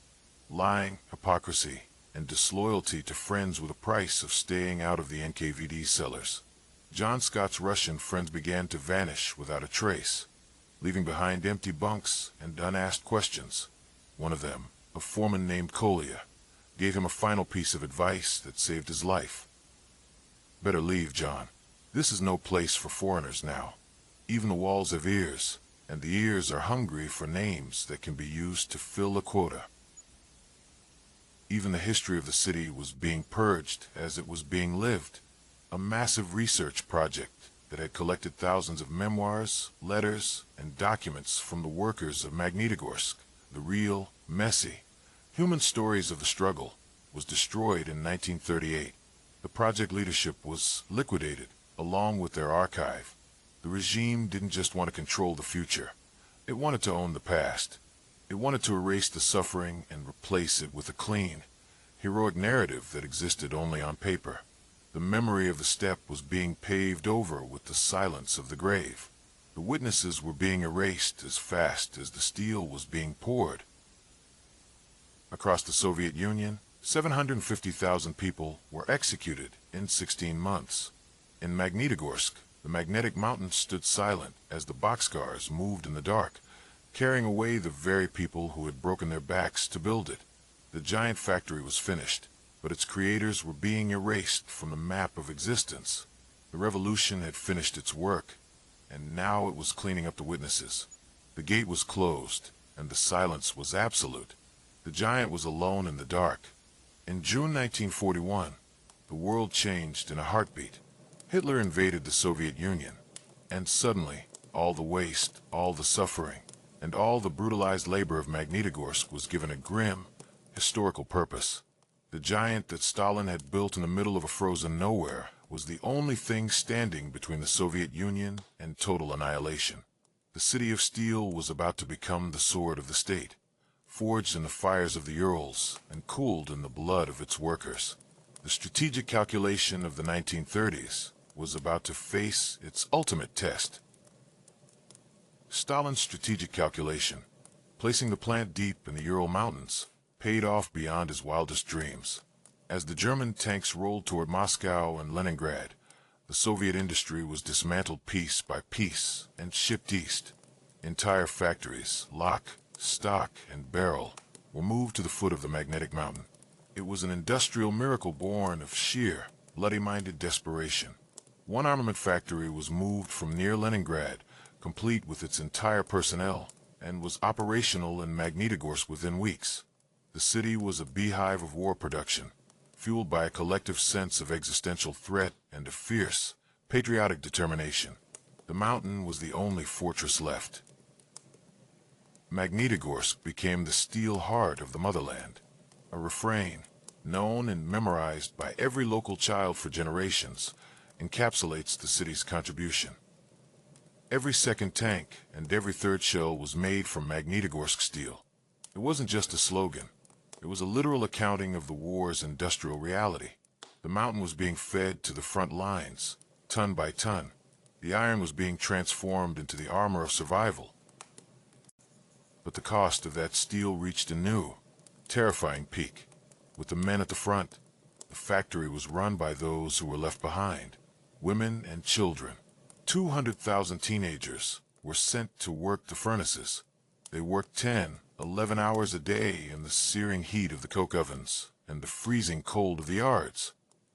lying, hypocrisy, and disloyalty to friends with a price of staying out of the NKVD cellars. John Scott's Russian friends began to vanish without a trace, leaving behind empty bunks and unasked questions. One of them, a foreman named Kolya, gave him a final piece of advice that saved his life. "Better leave, John. This is no place for foreigners now. Even the walls have ears, and the ears are hungry for names that can be used to fill a quota." Even the history of the city was being purged as it was being lived. A massive research project that had collected thousands of memoirs, letters, and documents from the workers of Magnitogorsk, the real, messy, human stories of the struggle, was destroyed in 1938. The project leadership was liquidated, along with their archive. The regime didn't just want to control the future. It wanted to own the past. It wanted to erase the suffering and replace it with a clean, heroic narrative that existed only on paper. The memory of the steppe was being paved over with the silence of the grave. The witnesses were being erased as fast as the steel was being poured. Across the Soviet Union, 750,000 people were executed in 16 months. In Magnitogorsk, the magnetic mountain stood silent as the boxcars moved in the dark, carrying away the very people who had broken their backs to build it. The giant factory was finished, but its creators were being erased from the map of existence. The revolution had finished its work, and now it was cleaning up the witnesses. The gate was closed, and the silence was absolute. The giant was alone in the dark. In June 1941, the world changed in a heartbeat. Hitler invaded the Soviet Union, and suddenly, all the waste, all the suffering, and all the brutalized labor of Magnitogorsk was given a grim, historical purpose. The giant that Stalin had built in the middle of a frozen nowhere was the only thing standing between the Soviet Union and total annihilation. The city of steel was about to become the sword of the state, forged in the fires of the Urals and cooled in the blood of its workers. The strategic calculation of the 1930s was about to face its ultimate test. Stalin's strategic calculation, placing the plant deep in the Ural Mountains, paid off beyond his wildest dreams. As the German tanks rolled toward Moscow and Leningrad, the Soviet industry was dismantled piece by piece and shipped east. Entire factories, lock, stock, and barrel, were moved to the foot of the magnetic mountain. It was an industrial miracle born of sheer, bloody-minded desperation. One armament factory was moved from near Leningrad, complete with its entire personnel, and was operational in Magnitogorsk within weeks. The city was a beehive of war production, fueled by a collective sense of existential threat and a fierce, patriotic determination. The mountain was the only fortress left. Magnitogorsk became the steel heart of the motherland, a refrain, known and memorized by every local child for generations, encapsulates the city's contribution. Every second tank and every third shell was made from Magnitogorsk steel. It wasn't just a slogan. It was a literal accounting of the war's industrial reality. The mountain was being fed to the front lines, ton by ton. The iron was being transformed into the armor of survival. But the cost of that steel reached a new, terrifying peak. With the men at the front, the factory was run by those who were left behind, women and children. 200,000 teenagers were sent to work the furnaces. They worked 10, 11 hours a day in the searing heat of the coke ovens and the freezing cold of the yards.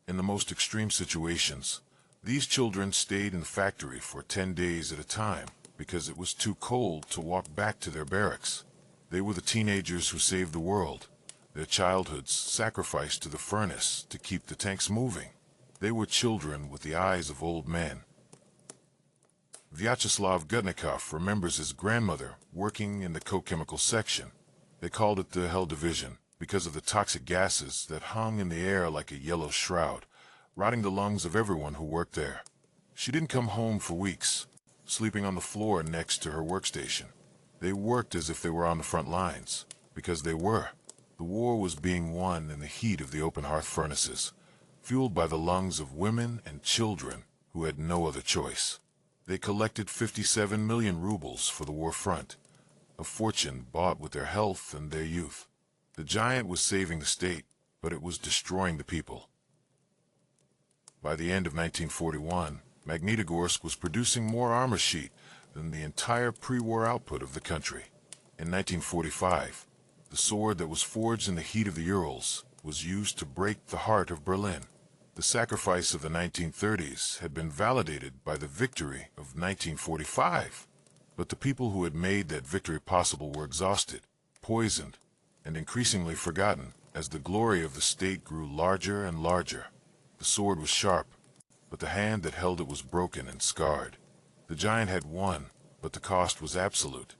In the most extreme situations, these children stayed in the factory for 10 days at a time because it was too cold to walk back to their barracks. They were the teenagers who saved the world, their childhoods sacrificed to the furnace to keep the tanks moving. They were children with the eyes of old men. Vyacheslav Gutnikov remembers his grandmother working in the coke chemical section. They called it the Hell Division because of the toxic gases that hung in the air like a yellow shroud, rotting the lungs of everyone who worked there. She didn't come home for weeks, sleeping on the floor next to her workstation. They worked as if they were on the front lines, because they were. The war was being won in the heat of the open hearth furnaces, fueled by the lungs of women and children who had no other choice. They collected 57 million rubles for the war front, a fortune bought with their health and their youth. The giant was saving the state, but it was destroying the people. By the end of 1941, Magnitogorsk was producing more armor sheet than the entire pre-war output of the country. In 1945, the sword that was forged in the heat of the Urals was used to break the heart of Berlin. The sacrifice of the 1930s had been validated by the victory of 1945. But the people who had made that victory possible were exhausted, poisoned, and increasingly forgotten as the glory of the state grew larger and larger. The sword was sharp, but the hand that held it was broken and scarred. The giant had won, but the cost was absolute.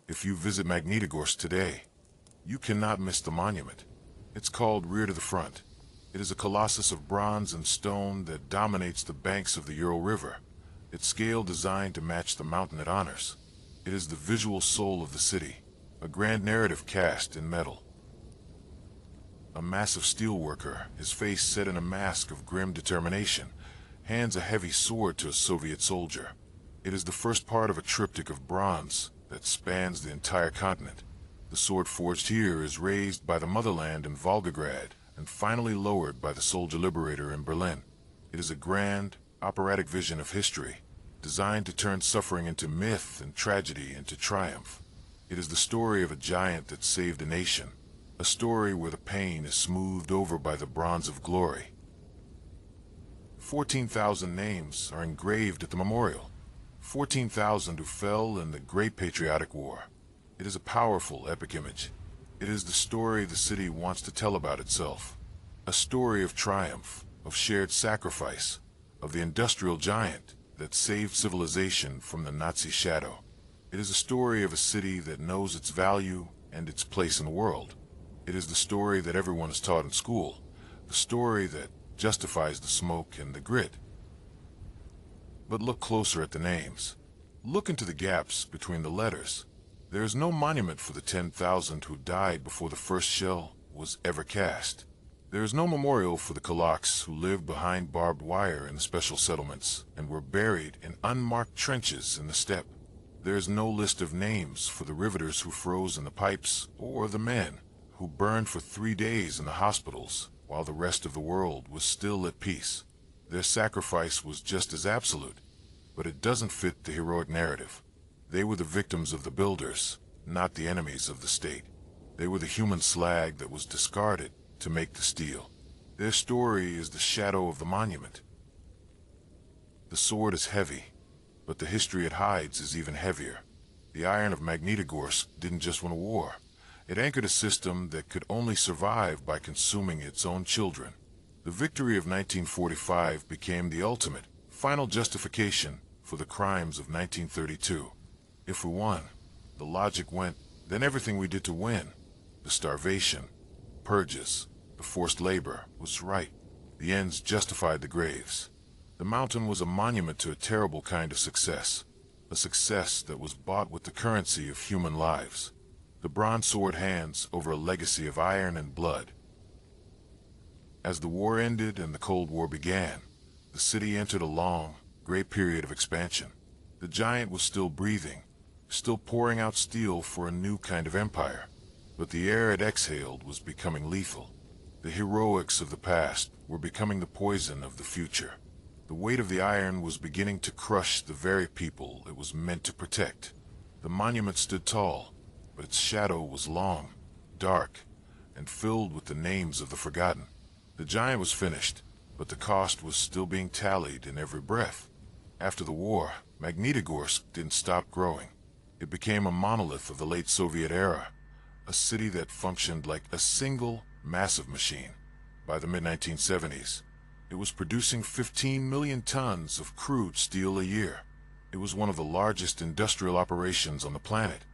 If you visit Magnitogorsk today, you cannot miss the monument. It's called Rear to the Front. It is a colossus of bronze and stone that dominates the banks of the Ural River. its scale designed to match the mountain it honors. It is the visual soul of the city, a grand narrative cast in metal. A massive steelworker, his face set in a mask of grim determination, hands a heavy sword to a Soviet soldier. It is the first part of a triptych of bronze that spans the entire continent. The sword forged here is raised by the motherland in Volgograd and finally lowered by the soldier liberator in Berlin. It is a grand, operatic vision of history, designed to turn suffering into myth and tragedy into triumph. It is the story of a giant that saved a nation, a story where the pain is smoothed over by the bronze of glory. 14,000 names are engraved at the memorial. 14,000 who fell in the Great Patriotic War. It is a powerful, epic image. It is the story the city wants to tell about itself. A story of triumph, of shared sacrifice, of the industrial giant that saved civilization from the Nazi shadow. It is a story of a city that knows its value and its place in the world. It is the story that everyone is taught in school, the story that justifies the smoke and the grit. But look closer at the names. Look into the gaps between the letters. There is no monument for the 10,000 who died before the first shell was ever cast. There is no memorial for the kulaks who lived behind barbed wire in the special settlements and were buried in unmarked trenches in the steppe. There is no list of names for the riveters who froze in the pipes or the men who burned for 3 days in the hospitals while the rest of the world was still at peace. Their sacrifice was just as absolute, but it doesn't fit the heroic narrative. They were the victims of the builders, not the enemies of the state. They were the human slag that was discarded to make the steel. Their story is the shadow of the monument. The sword is heavy, but the history it hides is even heavier. The iron of Magnitogorsk didn't just win a war. It anchored a system that could only survive by consuming its own children. The victory of 1945 became the ultimate, final justification for the crimes of 1932. If we won, the logic went, then everything we did to win, the starvation, purges, the forced labor, was right. The ends justified the graves. The mountain was a monument to a terrible kind of success, a success that was bought with the currency of human lives. The bronze sword hands over a legacy of iron and blood. As the war ended and the Cold War began, the city entered a long, gray period of expansion. The giant was still breathing, still pouring out steel for a new kind of empire, but the air it exhaled was becoming lethal. The heroics of the past were becoming the poison of the future. The weight of the iron was beginning to crush the very people it was meant to protect. The monument stood tall, but its shadow was long, dark, and filled with the names of the forgotten. The giant was finished, but the cost was still being tallied in every breath. After the war, Magnitogorsk didn't stop growing. It became a monolith of the late Soviet era, a city that functioned like a single, massive machine. By the mid-1970s, it was producing 15 million tons of crude steel a year. It was one of the largest industrial operations on the planet,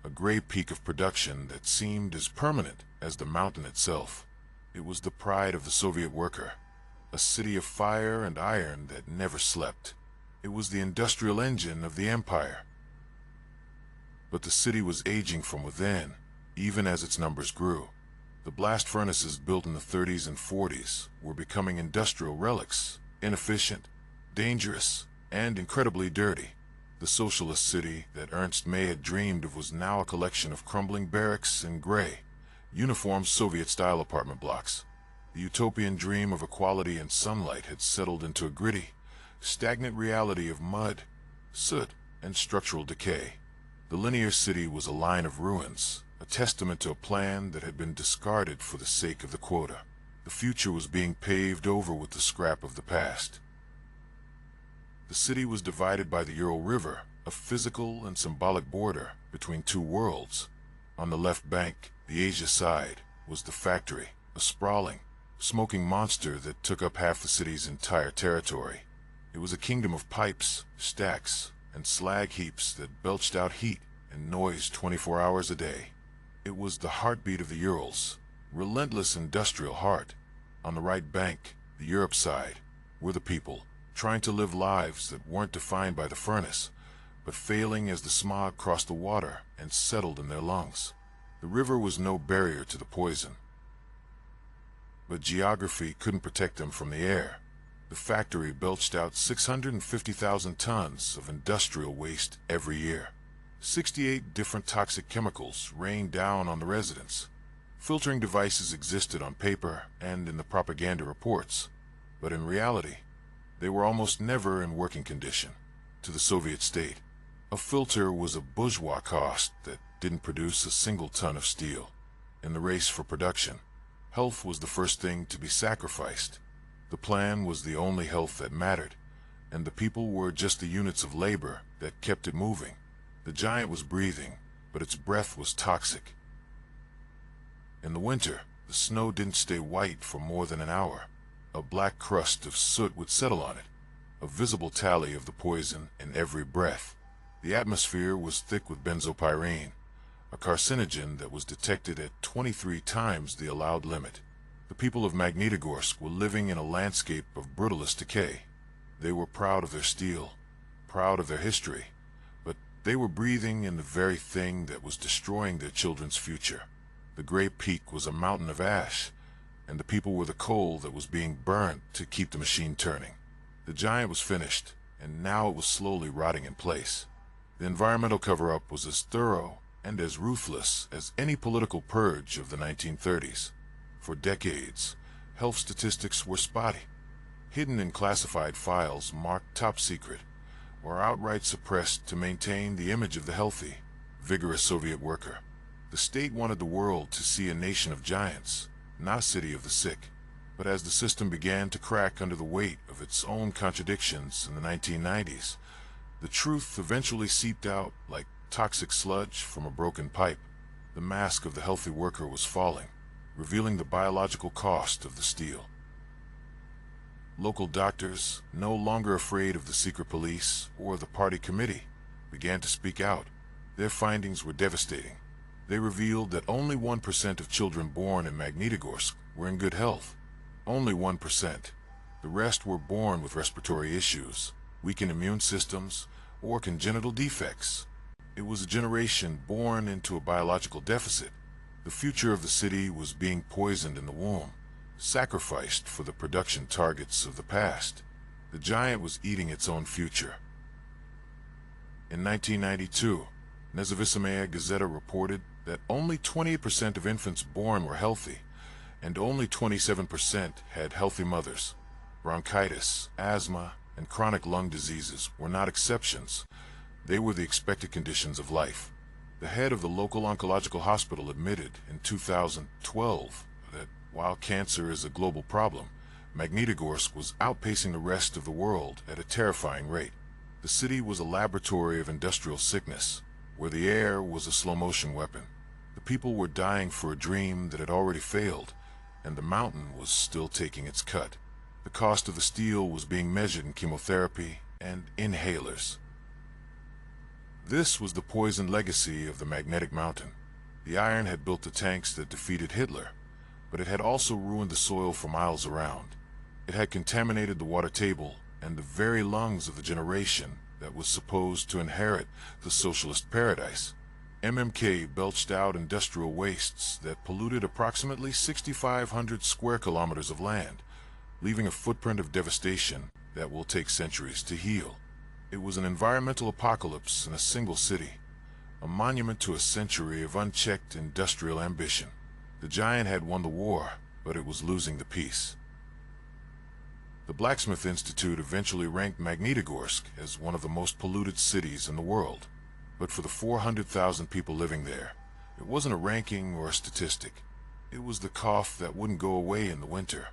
a gray peak of production that seemed as permanent as the mountain itself. It was the pride of the Soviet worker, a city of fire and iron that never slept. It was the industrial engine of the empire. But the city was aging from within, even as its numbers grew. The blast furnaces built in the 30s and 40s were becoming industrial relics, inefficient, dangerous, and incredibly dirty. The socialist city that Ernst May had dreamed of was now a collection of crumbling barracks and gray, uniform Soviet-style apartment blocks. The utopian dream of equality and sunlight had settled into a gritty, stagnant reality of mud, soot, and structural decay. The linear city was a line of ruins, a testament to a plan that had been discarded for the sake of the quota. The future was being paved over with the scrap of the past. The city was divided by the Ural River, a physical and symbolic border between two worlds. On the left bank, the Asia side, was the factory, a sprawling, smoking monster that took up half the city's entire territory. It was a kingdom of pipes, stacks, and slag heaps that belched out heat and noise 24 hours a day. It was the heartbeat of the Urals, relentless industrial heart. On the right bank, the Europe side, were the people, trying to live lives that weren't defined by the furnace, but failing as the smog crossed the water and settled in their lungs. The river was no barrier to the poison, but geography couldn't protect them from the air. The factory belched out 650,000 tons of industrial waste every year. 68 different toxic chemicals rained down on the residents. Filtering devices existed on paper and in the propaganda reports, but in reality, they were almost never in working condition. To the Soviet state, a filter was a bourgeois cost that didn't produce a single ton of steel. In the race for production, health was the first thing to be sacrificed. The plan was the only health that mattered, and the people were just the units of labor that kept it moving. The giant was breathing, but its breath was toxic. In the winter, the snow didn't stay white for more than an hour. A black crust of soot would settle on it, a visible tally of the poison in every breath. The atmosphere was thick with benzopyrene, a carcinogen that was detected at 23 times the allowed limit. The people of Magnitogorsk were living in a landscape of brutalist decay. They were proud of their steel, proud of their history, but they were breathing in the very thing that was destroying their children's future. The gray peak was a mountain of ash, and the people were the coal that was being burned to keep the machine turning. The giant was finished, and now it was slowly rotting in place. The environmental cover-up was as thorough and as ruthless as any political purge of the 1930s. For decades, health statistics were spotty, hidden in classified files marked top secret, or outright suppressed to maintain the image of the healthy, vigorous Soviet worker. The state wanted the world to see a nation of giants, not a city of the sick. But as the system began to crack under the weight of its own contradictions in the 1990s, the truth eventually seeped out like toxic sludge from a broken pipe. The mask of the healthy worker was falling, revealing the biological cost of the steel. Local doctors, no longer afraid of the secret police or the party committee, began to speak out. Their findings were devastating. They revealed that only 1% of children born in Magnitogorsk were in good health. Only 1%. The rest were born with respiratory issues, weakened immune systems, or congenital defects. It was a generation born into a biological deficit. The future of the city was being poisoned in the womb, sacrificed for the production targets of the past. The giant was eating its own future. In 1992, Nezavisimaya Gazeta reported that only 28% of infants born were healthy, and only 27% had healthy mothers. Bronchitis, asthma, and chronic lung diseases were not exceptions. They were the expected conditions of life. The head of the local oncological hospital admitted in 2012 that while cancer is a global problem, Magnitogorsk was outpacing the rest of the world at a terrifying rate. The city was a laboratory of industrial sickness, where the air was a slow-motion weapon. The people were dying for a dream that had already failed, and the mountain was still taking its cut. The cost of the steel was being measured in chemotherapy and inhalers. This was the poisoned legacy of the magnetic mountain. The iron had built the tanks that defeated Hitler, but it had also ruined the soil for miles around. It had contaminated the water table and the very lungs of the generation that was supposed to inherit the socialist paradise. MMK belched out industrial wastes that polluted approximately 6,500 square kilometers of land, leaving a footprint of devastation that will take centuries to heal. It was an environmental apocalypse in a single city, a monument to a century of unchecked industrial ambition. The giant had won the war, but it was losing the peace. The Blacksmith Institute eventually ranked Magnitogorsk as one of the most polluted cities in the world. But for the 400,000 people living there, it wasn't a ranking or a statistic. It was the cough that wouldn't go away in the winter.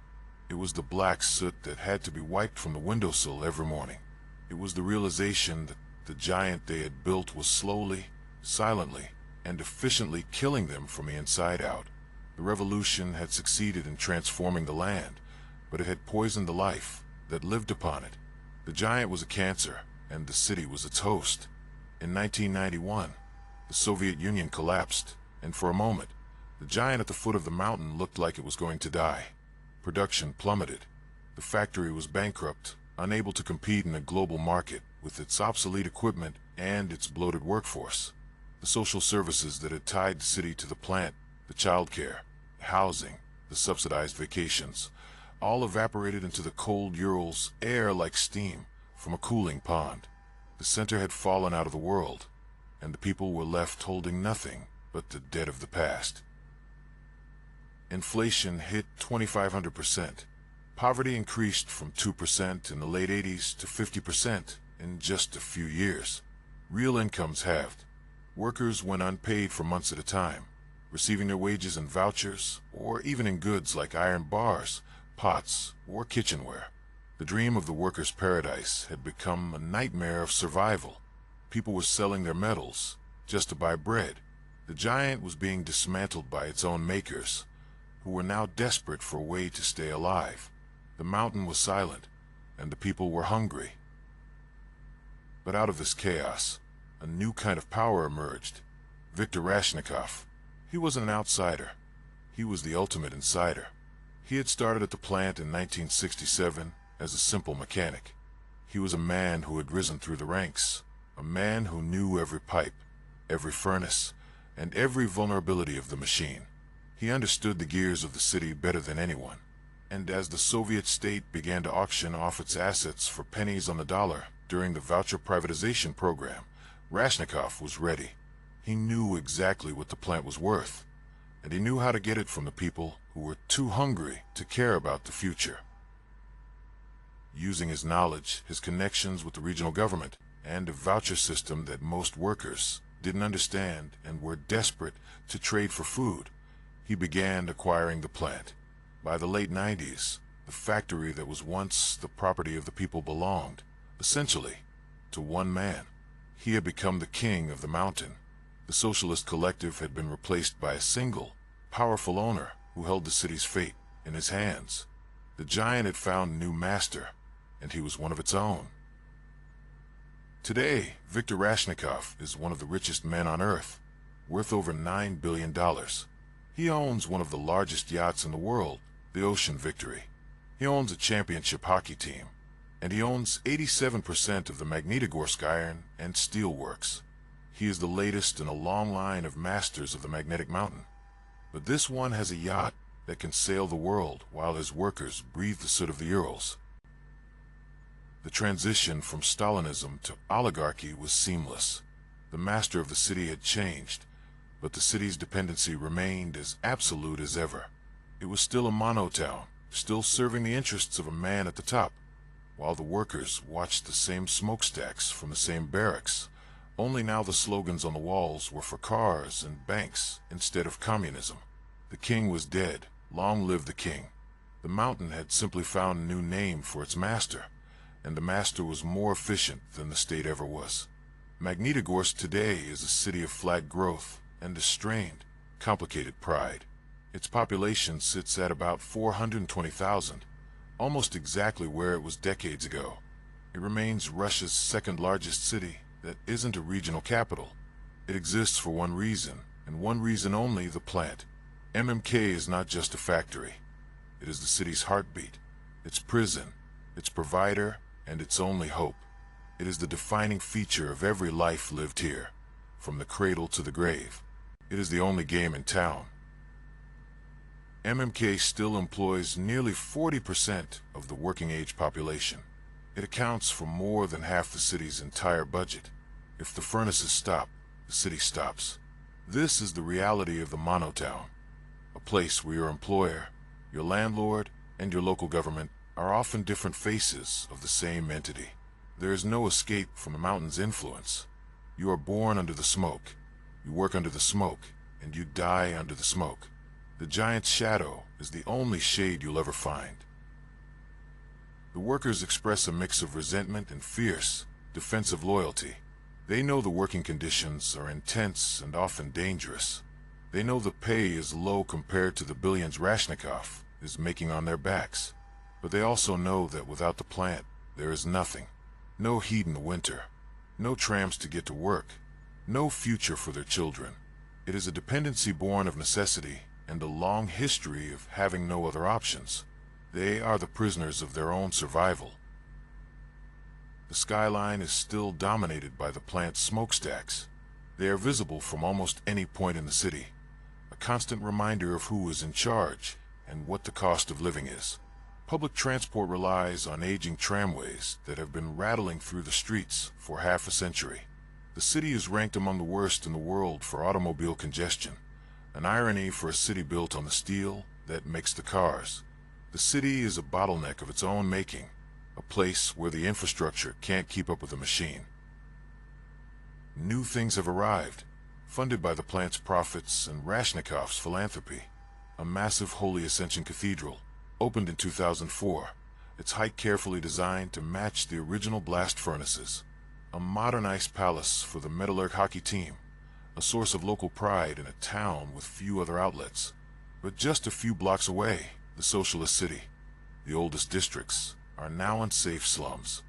It was the black soot that had to be wiped from the windowsill every morning. It was the realization that the giant they had built was slowly, silently, and efficiently killing them from the inside out. The revolution had succeeded in transforming the land, but it had poisoned the life that lived upon it. The giant was a cancer, and the city was its host. In 1991, the Soviet Union collapsed, and for a moment, the giant at the foot of the mountain looked like it was going to die. Production plummeted. The factory was bankrupt, unable to compete in a global market with its obsolete equipment and its bloated workforce. The social services that had tied the city to the plant, the childcare, the housing, the subsidized vacations, all evaporated into the cold Urals air like steam from a cooling pond. The center had fallen out of the world, and the people were left holding nothing but the debt of the past. Inflation hit 2,500%. Poverty increased from 2% in the late 80s to 50% in just a few years. Real incomes halved. Workers went unpaid for months at a time, receiving their wages in vouchers or even in goods like iron bars, pots, or kitchenware. The dream of the workers' paradise had become a nightmare of survival. People were selling their metals just to buy bread. The giant was being dismantled by its own makers, who were now desperate for a way to stay alive. The mountain was silent, and the people were hungry. But out of this chaos, a new kind of power emerged. Viktor Rashnikov. He wasn't an outsider. He was the ultimate insider. He had started at the plant in 1967 as a simple mechanic. He was a man who had risen through the ranks, a man who knew every pipe, every furnace, and every vulnerability of the machine. He understood the gears of the city better than anyone. And as the Soviet state began to auction off its assets for pennies on the dollar during the voucher privatization program, Rashnikov was ready. He knew exactly what the plant was worth, and he knew how to get it from the people who were too hungry to care about the future. Using his knowledge, his connections with the regional government, and a voucher system that most workers didn't understand and were desperate to trade for food, he began acquiring the plant. By the late 90s, the factory that was once the property of the people belonged, essentially, to one man. He had become the king of the mountain. The socialist collective had been replaced by a single, powerful owner who held the city's fate in his hands. The giant had found a new master, and he was one of its own. Today, Viktor Rashnikov is one of the richest men on Earth, worth over $9 billion. He owns one of the largest yachts in the world, the Ocean Victory. He owns a championship hockey team, and he owns 87% of the Magnitogorsk iron and steel works. He is the latest in a long line of masters of the magnetic mountain. But this one has a yacht that can sail the world while his workers breathe the soot of the Urals. The transition from Stalinism to oligarchy was seamless. The master of the city had changed, but the city's dependency remained as absolute as ever. It was still a monotown, still serving the interests of a man at the top, while the workers watched the same smokestacks from the same barracks. Only now the slogans on the walls were for cars and banks instead of communism. The king was dead. Long live the king. The mountain had simply found a new name for its master, and the master was more efficient than the state ever was. Magnitogorsk today is a city of flat growth and a strained, complicated pride. Its population sits at about 420,000, almost exactly where it was decades ago. It remains Russia's second largest city that isn't a regional capital. It exists for one reason, and one reason only: the plant. MMK is not just a factory. It is the city's heartbeat, its prison, its provider, and its only hope. It is the defining feature of every life lived here, from the cradle to the grave. It is the only game in town. MMK still employs nearly 40% of the working-age population. It accounts for more than half the city's entire budget. If the furnaces stop, the city stops. This is the reality of the monotown, a place where your employer, your landlord, and your local government are often different faces of the same entity. There is no escape from the mountain's influence. You are born under the smoke, you work under the smoke, and you die under the smoke. The giant's shadow is the only shade you'll ever find. The workers express a mix of resentment and fierce, defensive loyalty. They know the working conditions are intense and often dangerous. They know the pay is low compared to the billions Rashnikov is making on their backs. But they also know that without the plant, there is nothing. No heat in the winter, no trams to get to work, no future for their children. It is a dependency born of necessity and a long history of having no other options. They are the prisoners of their own survival. The skyline is still dominated by the plant's smokestacks. They are visible from almost any point in the city, a constant reminder of who is in charge and what the cost of living is. Public transport relies on aging tramways that have been rattling through the streets for half a century. The city is ranked among the worst in the world for automobile congestion, an irony for a city built on the steel that makes the cars. The city is a bottleneck of its own making, a place where the infrastructure can't keep up with the machine. New things have arrived, funded by the plant's profits and Rashnikov's philanthropy. A massive Holy Ascension Cathedral, opened in 2004, its height carefully designed to match the original blast furnaces. A modern ice palace for the Metallurg hockey team, a source of local pride in a town with few other outlets. But just a few blocks away, the socialist city, the oldest districts, are now unsafe slums.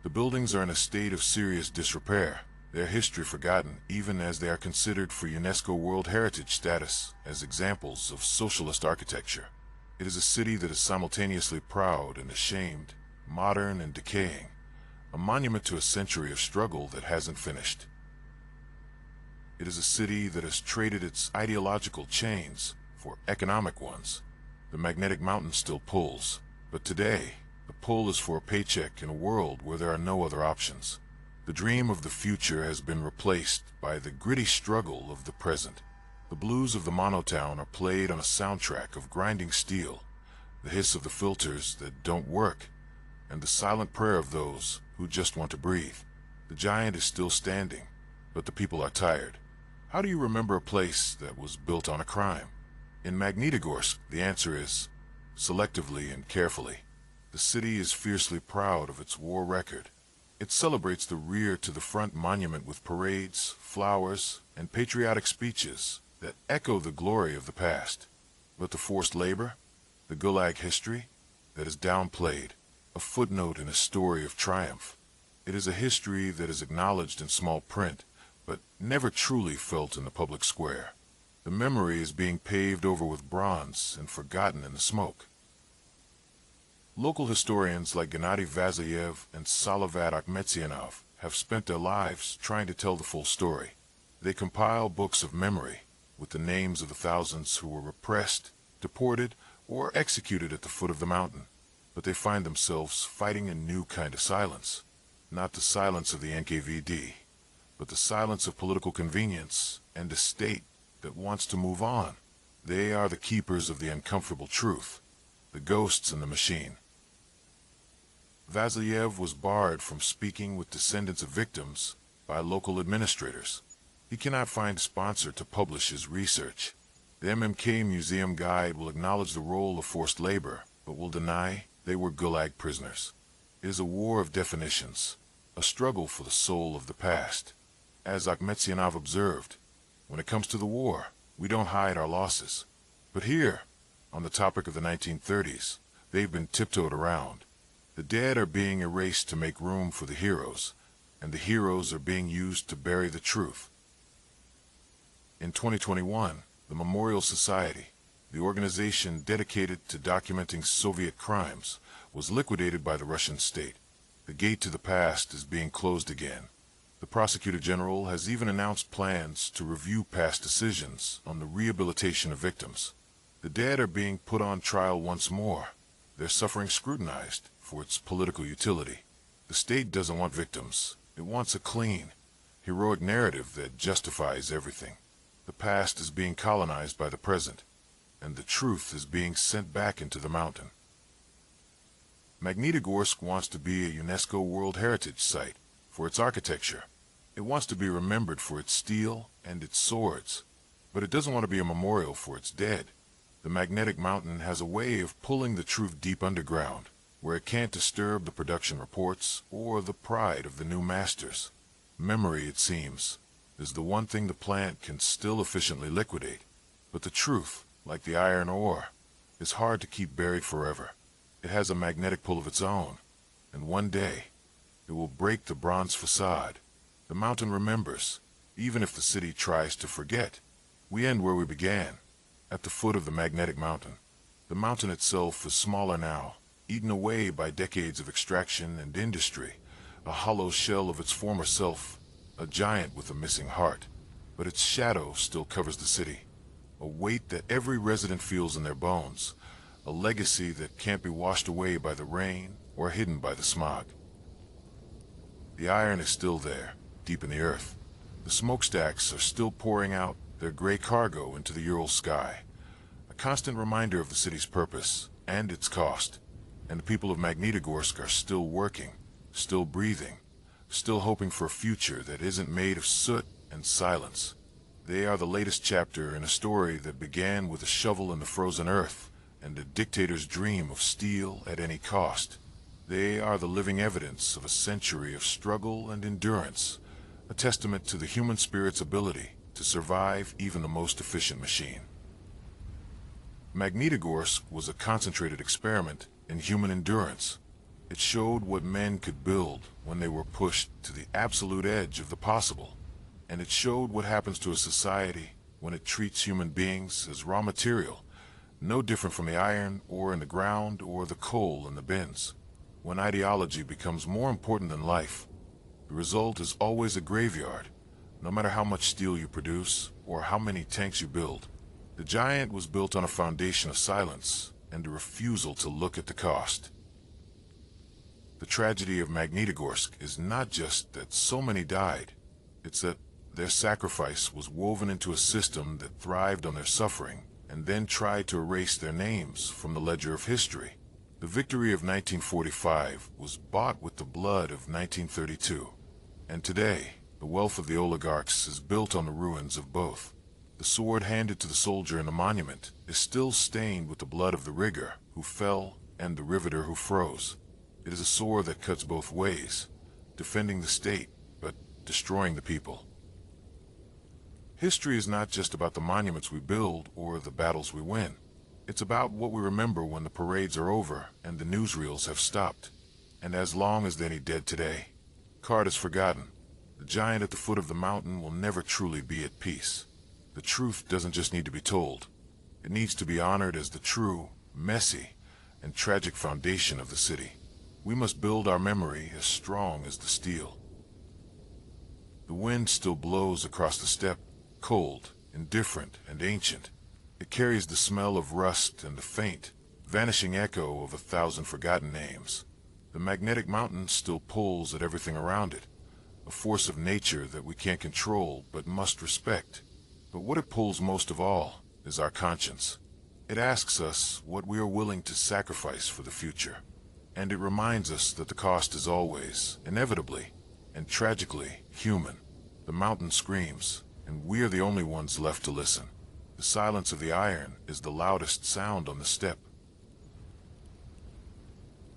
The buildings are in a state of serious disrepair, their history forgotten even as they are considered for UNESCO World Heritage status as examples of socialist architecture. It is a city that is simultaneously proud and ashamed, modern and decaying, a monument to a century of struggle that hasn't finished. It is a city that has traded its ideological chains for economic ones. The magnetic mountain still pulls, but today, the pull is for a paycheck in a world where there are no other options. The dream of the future has been replaced by the gritty struggle of the present. The blues of the monotown are played on a soundtrack of grinding steel, the hiss of the filters that don't work, and the silent prayer of those who just want to breathe. The giant is still standing, but the people are tired. How do you remember a place that was built on a crime? In Magnitogorsk, the answer is selectively and carefully. The city is fiercely proud of its war record. It celebrates the rear-to-the-front monument with parades, flowers, and patriotic speeches that echo the glory of the past. But the forced labor, the gulag history, that is downplayed, a footnote in a story of triumph. It is a history that is acknowledged in small print, but never truly felt in the public square. The memory is being paved over with bronze and forgotten in the smoke. Local historians like Gennady Vasilyev and Salavat Akhmetsyanov have spent their lives trying to tell the full story. They compile books of memory with the names of the thousands who were repressed, deported, or executed at the foot of the mountain. But they find themselves fighting a new kind of silence. Not the silence of the NKVD, but the silence of political convenience and a state that wants to move on. They are the keepers of the uncomfortable truth, the ghosts in the machine. Vasilyev was barred from speaking with descendants of victims by local administrators. He cannot find a sponsor to publish his research. The MMK Museum Guide will acknowledge the role of forced labor, but will deny they were gulag prisoners. It is a war of definitions, a struggle for the soul of the past. As Akhmetsyanov observed, when it comes to the war, we don't hide our losses. But here, on the topic of the 1930s, they've been tiptoed around. The dead are being erased to make room for the heroes, and the heroes are being used to bury the truth. In 2021, the Memorial Society, the organization dedicated to documenting Soviet crimes, was liquidated by the Russian state. The gate to the past is being closed again. The Prosecutor General has even announced plans to review past decisions on the rehabilitation of victims. The dead are being put on trial once more, their suffering scrutinized for its political utility. The state doesn't want victims. It wants a clean, heroic narrative that justifies everything. The past is being colonized by the present, and the truth is being sent back into the mountain. Magnitogorsk wants to be a UNESCO World Heritage Site for its architecture. It wants to be remembered for its steel and its swords, but it doesn't want to be a memorial for its dead. The magnetic mountain has a way of pulling the truth deep underground, where it can't disturb the production reports or the pride of the new masters. Memory, it seems, is the one thing the plant can still efficiently liquidate, but the truth, like the iron ore, is hard to keep buried forever. It has a magnetic pull of its own, and one day, it will break the bronze facade. The mountain remembers, even if the city tries to forget. We end where we began, at the foot of the magnetic mountain. The mountain itself is smaller now, eaten away by decades of extraction and industry, a hollow shell of its former self, a giant with a missing heart. But its shadow still covers the city, a weight that every resident feels in their bones, a legacy that can't be washed away by the rain or hidden by the smog. The iron is still there, deep in the earth. The smokestacks are still pouring out their gray cargo into the Ural sky, a constant reminder of the city's purpose and its cost. And the people of Magnitogorsk are still working, still breathing, still hoping for a future that isn't made of soot and silence. They are the latest chapter in a story that began with a shovel in the frozen earth and a dictator's dream of steel at any cost. They are the living evidence of a century of struggle and endurance, a testament to the human spirit's ability to survive even the most efficient machine. Magnitogorsk was a concentrated experiment in human endurance. It showed what men could build when they were pushed to the absolute edge of the possible. And it showed what happens to a society when it treats human beings as raw material, no different from the iron ore in the ground or the coal in the bins. When ideology becomes more important than life, the result is always a graveyard, no matter how much steel you produce or how many tanks you build. The giant was built on a foundation of silence and a refusal to look at the cost. The tragedy of Magnitogorsk is not just that so many died, it's that their sacrifice was woven into a system that thrived on their suffering and then tried to erase their names from the ledger of history. The victory of 1945 was bought with the blood of 1932, and today the wealth of the oligarchs is built on the ruins of both. The sword handed to the soldier in the monument is still stained with the blood of the rigger who fell and the riveter who froze. It is a sword that cuts both ways, defending the state but destroying the people. History is not just about the monuments we build or the battles we win. It's about what we remember when the parades are over and the newsreels have stopped. And as long as there are any dead today, Card is forgotten. The giant at the foot of the mountain will never truly be at peace. The truth doesn't just need to be told. It needs to be honored as the true, messy, and tragic foundation of the city. We must build our memory as strong as the steel. The wind still blows across the steppe, cold, indifferent, and ancient. It carries the smell of rust and the faint, vanishing echo of 1,000 forgotten names. The magnetic mountain still pulls at everything around it, a force of nature that we can't control but must respect. But what it pulls most of all is our conscience. It asks us what we are willing to sacrifice for the future. And it reminds us that the cost is always, inevitably, and tragically human. The mountain screams, and we are the only ones left to listen. The silence of the iron is the loudest sound on the steppe.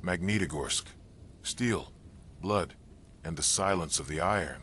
Magnitogorsk, steel, blood, and the silence of the iron